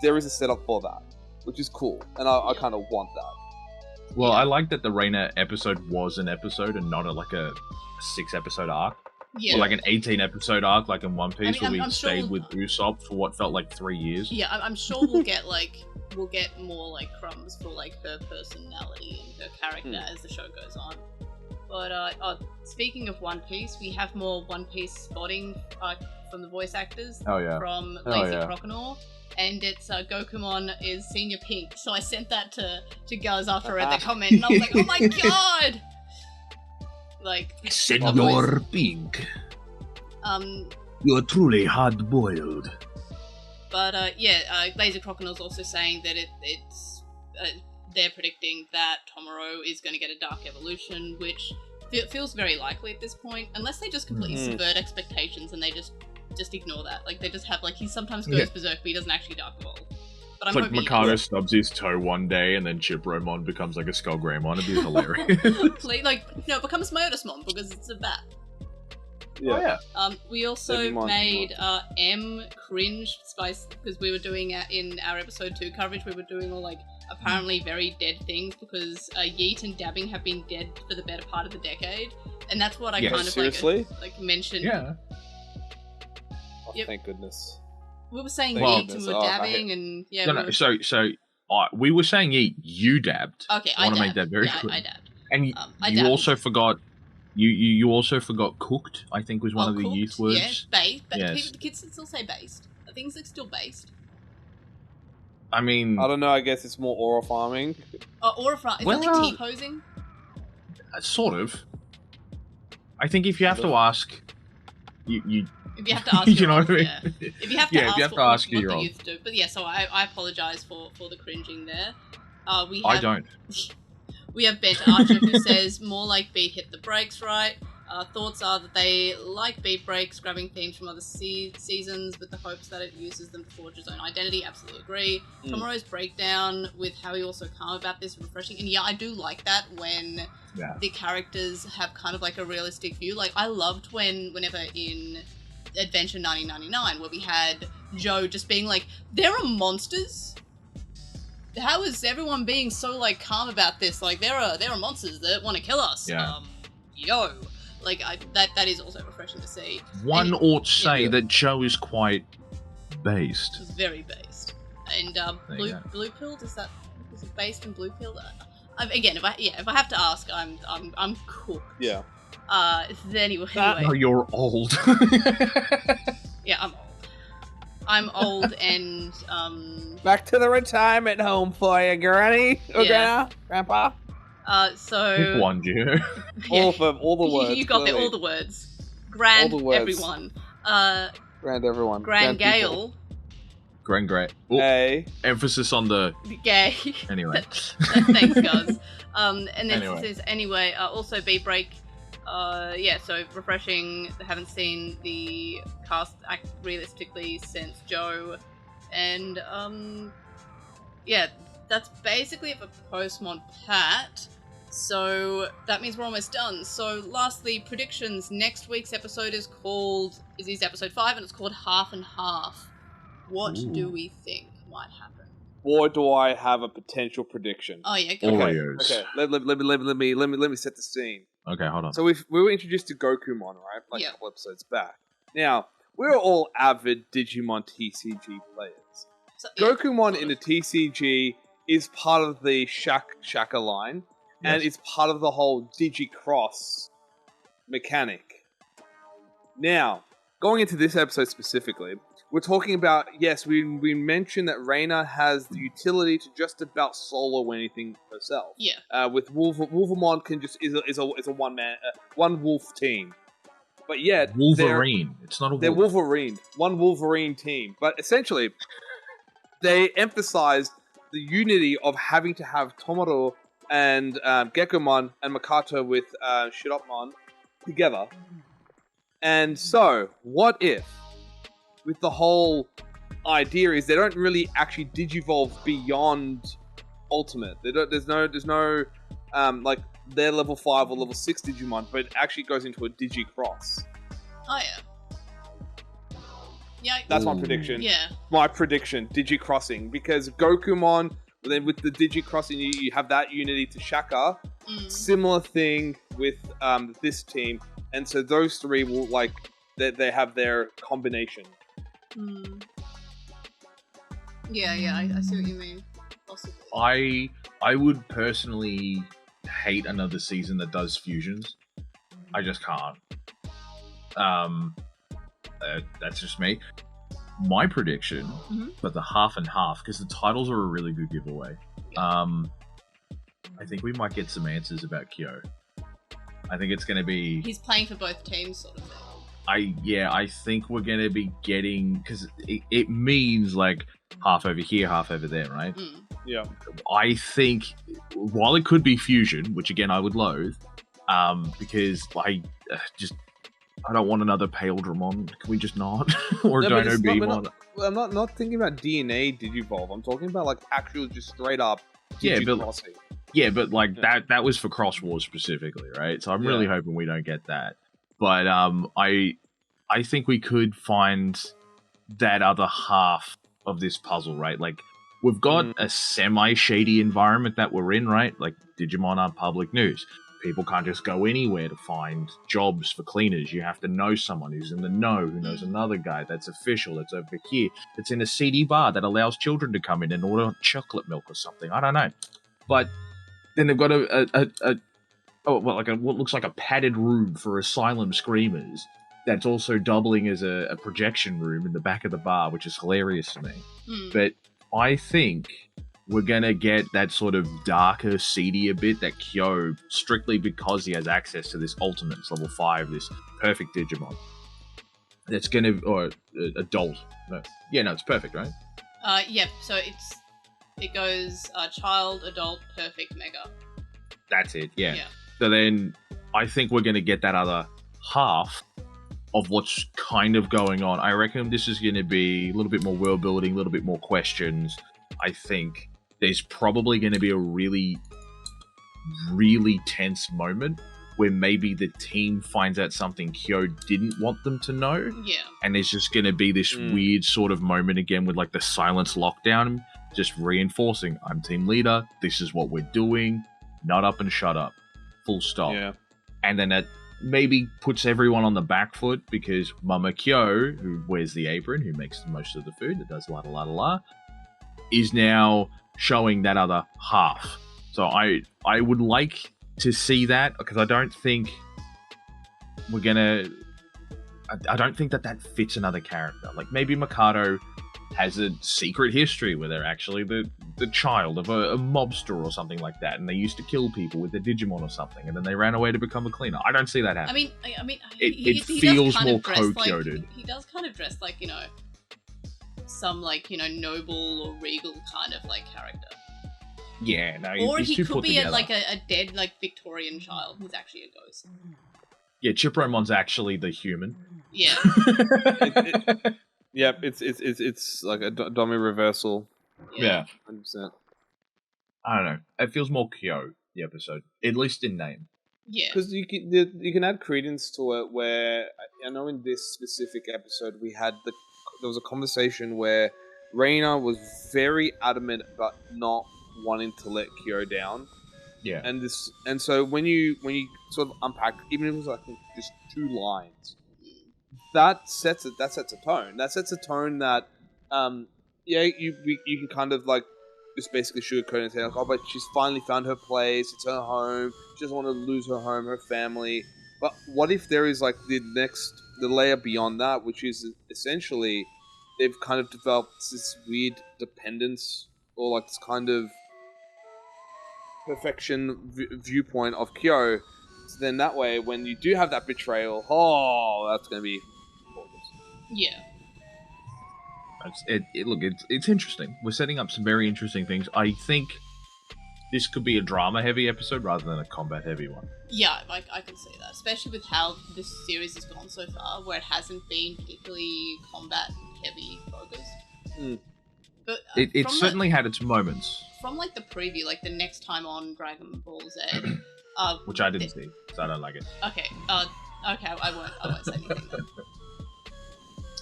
There is a setup for that, which is cool, and I kind of want that. Well, I like that the Reina episode was an episode and not a 6-episode arc. Yeah. Or like an 18-episode arc, like in One Piece, where we stayed with Usopp for what felt like 3 years. Yeah, I'm sure we'll get more like crumbs for like her personality and her character as the show goes on. But speaking of One Piece, we have more One Piece spotting from the voice actors. Oh yeah. From Lazy Croconaw. And it's Gokumon is Senior Pink. So I sent that to Guz after I read the comment, and I was like, oh my god! Like, Senor Pink. You're truly hard-boiled. But Lazy Croconaw is also saying that it's they're predicting that Tomoro is going to get a dark evolution, which feels very likely at this point, unless they just completely subvert expectations and they just ignore that. Like, they just have, like, he sometimes goes berserk, but he doesn't actually dark evolve. But it's like Mikado stubs his toe one day, and then Chipromon becomes like a Skullgreymon. It'd be hilarious. It becomes Myotismon because it's a bat. Yeah. We also made M cringe spice because we were doing in our episode 2 coverage. We were doing all like apparently very dead things because Yeet and Dabbing have been dead for the better part of the decade, and that's what I kind of like mentioned. Yeah. Oh, thank goodness. We were saying Yeet and we were dabbing, and we were saying Yeet. You dabbed. Okay, I want to make that very clear. I dabbed. And you also forgot. You also forgot cooked. I think was one of the cooked, youth words. Yeah, based. But the kids still say based. I think it's still based. I mean... I don't know, I guess it's more aura farming. Aura farming? Is that like T-posing? Sort of. I think if you have to ask... You if you have to ask, you know what I mean? Yeah. If you have to ask, what the youth do. But yeah, so I apologise for the cringing there. I don't. We have Bent Archer who says, more like Beat hit the brakes right. Thoughts are that they like Beat Breaks, grabbing themes from other seasons with the hopes that it uses them to forge its own identity. Absolutely agree. Tomorrow's breakdown with how he also calm about this, refreshing. And yeah, I do like that when the characters have kind of like a realistic view. Like, I loved whenever in Adventure 1999 where we had Joe just being like, there are monsters? How is everyone being so like calm about this? Like, there are monsters that want to kill us. Yo. Like, that is also refreshing to see. One ought to say that Joe is quite based. He's very based. And Blue Pilled, is it based in Blue Pilled? Again, if I have to ask, I'm cooked. Yeah. Anyway. Oh, you're old. Yeah, I'm old. I'm old and back to the retirement home for you, Granny. Grandpa. So pick one, Geo. All of them, all the words. You got all the words. Grand everyone. Grand everyone. Grand Gale. Grand Great. Hey. Emphasis on the gay. Anyway. Thanks, Guz. And then it says anyway. Also BeatBreak. So refreshing. Haven't seen the cast act realistically since Joe, and that's basically it for Postmon Pat. So that means we're almost done. So lastly, predictions. Next week's episode is episode 5, and it's called Half and Half. What do we think might happen? Boy, do I have a potential prediction. Oh yeah, go Oreos. Okay. Let me set the scene. Okay, hold on. So we were introduced to Gokumon, right? Like a couple episodes back. Now, we're all avid Digimon TCG players. So, Gokumon in the TCG is part of the Shaka line, and it's part of the whole Digicross mechanic. Now, going into this episode specifically, we're talking about, yes, we mentioned that Reina has the utility to just about solo anything herself. Yeah. With Wolvermon is a one wolf team. But yet Wolverine. It's not a wolf. They're Wolverine. One Wolverine team. But essentially, they emphasized the unity of having to have Tomoro and Gekomon and Makato with Shirotmon together. And so, what if, with the whole idea is they don't really actually digivolve beyond Ultimate. There's no like their level 5 or level 6 Digimon, but it actually goes into a Digicross. Oh yeah. Yeah. That's my prediction. Yeah. My prediction, Digicrossing, because Gokumon, then with the Digicrossing, you have that unity to Shaka. Similar thing with this team, and so those three will they have their combination. Yeah, I see what you mean. Possibly. I would personally hate another season that does fusions. I just can't. That's just me. My prediction for the half and half, because the titles are a really good giveaway. I think we might get some answers about Kyo. I think it's going to be... He's playing for both teams, sort of thing. I think we're going to be getting... Because it means, like, half over here, half over there, right? Yeah. I think, while it could be fusion, which, again, I would loathe, because I don't want another Pale Dramon. Can we just not? Or Dino Beamon? I'm not thinking about DNA Digivolve. I'm talking about, like, actual, just straight up Digicrossing. Yeah, but like that was for Cross Wars specifically, right? So I'm really hoping we don't get that. But I think we could find that other half of this puzzle, right? Like, we've got a semi-shady environment that we're in, right? Like, Digimon aren't public news. People can't just go anywhere to find jobs for cleaners. You have to know someone who's in the know, who knows another guy that's official, that's over here, that's in a seedy bar that allows children to come in and order chocolate milk or something. I don't know. But then they've got what looks like a padded room for asylum screamers that's also doubling as a projection room in the back of the bar, which is hilarious to me. But I think we're going to get that sort of darker, seedier bit that Kyo, strictly because he has access to this Ultimates level 5, this perfect Digimon. That's going to, or adult. No. Yeah, no, it's perfect, right? Yeah, so it goes child, adult, perfect, mega. That's it, yeah. So then I think we're going to get that other half of what's kind of going on. I reckon this is going to be a little bit more world building, a little bit more questions. I think there's probably going to be a really, really tense moment where maybe the team finds out something Kyo didn't want them to know. Yeah. And there's just going to be this weird sort of moment again with like the silence lockdown, just reinforcing, I'm team leader, this is what we're doing, nut up and shut up. Full stop. Yeah. And then that maybe puts everyone on the back foot because Mama Kyo, who wears the apron, who makes most of the food, that does la la la la, is now showing that other half. So I would like to see that, because I don't think we're gonna. I don't think that fits another character. Like maybe Mikado has a secret history where they're actually the child of a mobster or something like that, and they used to kill people with their Digimon or something, and then they ran away to become a cleaner. I don't see that happening. I mean, it feels more co-coded. He does kind of dress like, some noble or regal kind of like character. Yeah, no. Or he's he too could put be together. a dead Victorian child who's actually a ghost. Yeah, Chipromon's actually the human. Yeah. Yeah, it's like a dummy reversal. Yeah. 100%. I don't know. It feels more Kyo, the episode, at least in name. Yeah. Because you can add credence to it. Where I know in this specific episode there was a conversation where Reina was very adamant about not wanting to let Kyo down. Yeah. And so when you sort of unpack, even if it was like just 2 lines, that sets a tone. That sets a tone that you can kind of like just basically sugarcoat and say like, oh, but she's finally found her place, it's her home, she doesn't want to lose her home, her family. But what if there is like the layer beyond that, which is essentially they've kind of developed this weird dependence or like this kind of perfection viewpoint of Kyo. So then that way, when you do have that betrayal, that's going to be gorgeous. Yeah. It's interesting. We're setting up some very interesting things. I think this could be a drama-heavy episode rather than a combat-heavy one. Yeah, I can see that, especially with how this series has gone so far, where it hasn't been particularly combat-heavy focused. But it certainly had its moments. From like the preview, like the next time on Dragon Ball Z, which I didn't see, so I don't like it. Okay, I won't say anything.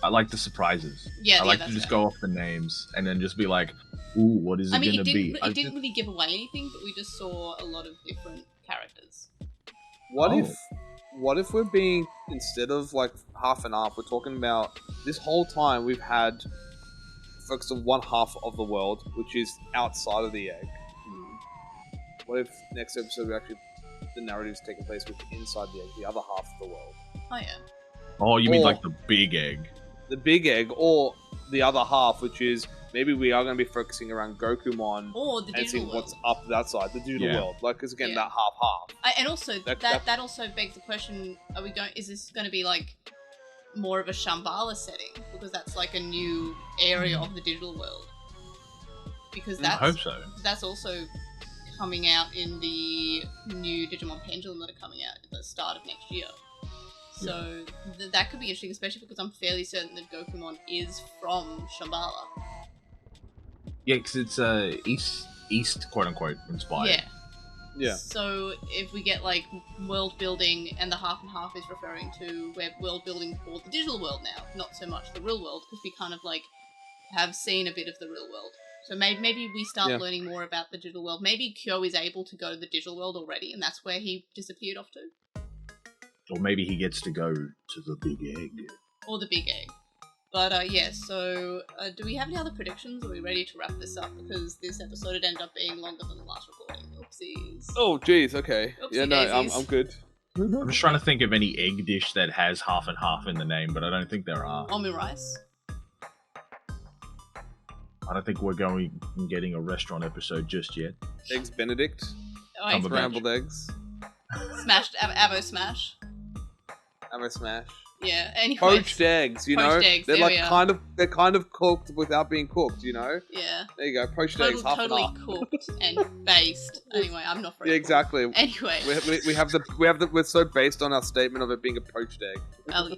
I like the surprises. Yeah, I like to just go off the names and then just be like, ooh, what is it going to be? It didn't really give away anything, but we just saw a lot of different characters. What if we're being, instead of like half and half, we're talking about this whole time we've had focus on one half of the world, which is outside of the egg. What if next episode the narrative's taking place with inside the egg, the other half of the world? Oh yeah. Oh, you mean like the big egg? The big egg, or the other half, which is maybe we are going to be focusing around Gokumon or the and seeing digital what's up that side, the digital world. Like, because again, that half. And also that also begs the question: is this going to be like more of a Shambhala setting, because that's like a new area of the digital world? Because I hope so. That's also coming out in the new Digimon Pendulum that are coming out at the start of next year. So that could be interesting, especially because I'm fairly certain that Gokumon is from Shambhala. Yeah, because it's East quote unquote inspired. Yeah. Yeah. So if we get like world building, and the half and half is referring to we're world building for the digital world now, not so much the real world, because we kind of like have seen a bit of the real world. So maybe we start learning more about the digital world. Maybe Kyo is able to go to the digital world already, and that's where he disappeared off to. Or maybe he gets to go to the big egg. Or the big egg. But so do we have any other predictions? Are we ready to wrap this up? Because this episode had ended up being longer than the last recording. Oopsies. Oh, jeez, okay. Oopsie I'm good. I'm just trying to think of any egg dish that has half and half in the name, but I don't think there are. Omi rice. I don't think we're going and getting a restaurant episode just yet. Eggs Benedict. Oh, scrambled eggs. Smashed Avo Smash. Avo Smash. Yeah. Anyways, poached eggs. Poached eggs. They're like kind of cooked without being cooked. Yeah. There you go. Poached eggs. Totally cooked and based. Anyway, I'm not very. Yeah, exactly. Anyway, we're so based on our statement of it being a poached egg.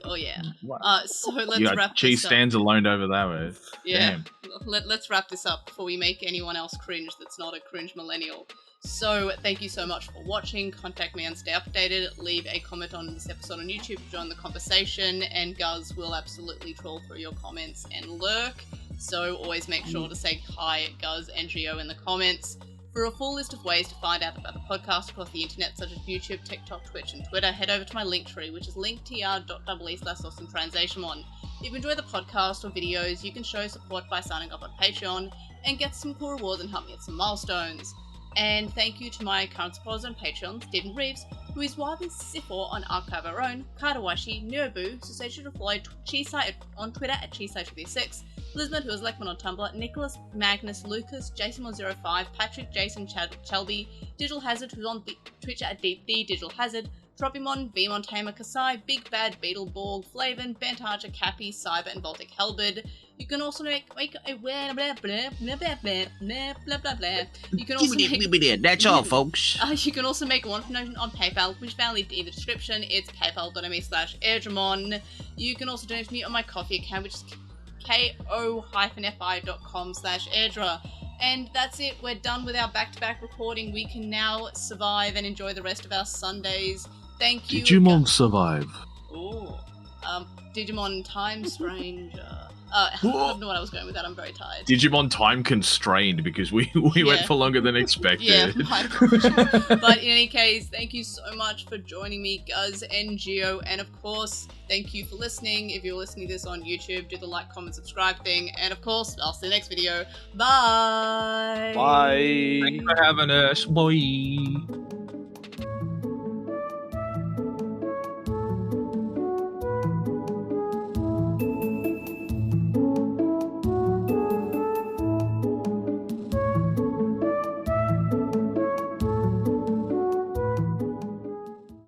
Oh yeah. Wow. So let's wrap cheese this up. stands alone over that way. Yeah. Damn. Let's wrap this up before we make anyone else cringe that's not a cringe millennial. So, thank you so much for watching. Contact me and stay updated. Leave a comment on this episode on YouTube to join the conversation, and Guz will absolutely troll through your comments and lurk. So, always make sure to say hi at Guz and Geo in the comments. For a full list of ways to find out about the podcast across the internet, such as YouTube, TikTok, Twitch, and Twitter, head over to my Linktree, which is linktr.ee/LostinTranslationmon. If you enjoy the podcast or videos, you can show support by signing up on Patreon and get some cool rewards and help me hit some milestones. And thank you to my current supporters on Patreon, Stephen Reeves, who is widely Sifor on Archive Our Own, Kadawashi, Niobu, Sensation to Follow, Cheesite on Twitter at Cheesite236, Lisbon, who is Lekman on Tumblr, Nicholas, Magnus, Lucas, Jason105, Patrick, Jason, Shelby, Digital Hazard, who's on Twitch at the Digital Hazard, Tropimon, Vmon, Tamer, Kasai, Big Bad, Beetleborg, Flavin, Bent Archer, Cappy, Cyber, and Baltic Hellbird. You can also make a blah blah blah blah blah blah blah blah. You can also make that's all, folks. You can also make one donation on PayPal, which I'll leave in the description. It's paypal.me/airdramon. You can also donate to me on my Coffee account, which is ko-fi.com/airdra. And that's it. We're done with our back-to-back recording. We can now survive and enjoy the rest of our Sundays. Thank you. Digimon survive. Ooh. Digimon Time Stranger. I don't know what I was going with that. I'm very tired. Digimon time constrained because we went for longer than expected. Yeah, my apologies. But in any case, thank you so much for joining me, Guz and Geo. And of course, thank you for listening. If you're listening to this on YouTube, do the like, comment, subscribe thing. And of course, I'll see you next video. Bye. Bye. Thanks for having us. Bye.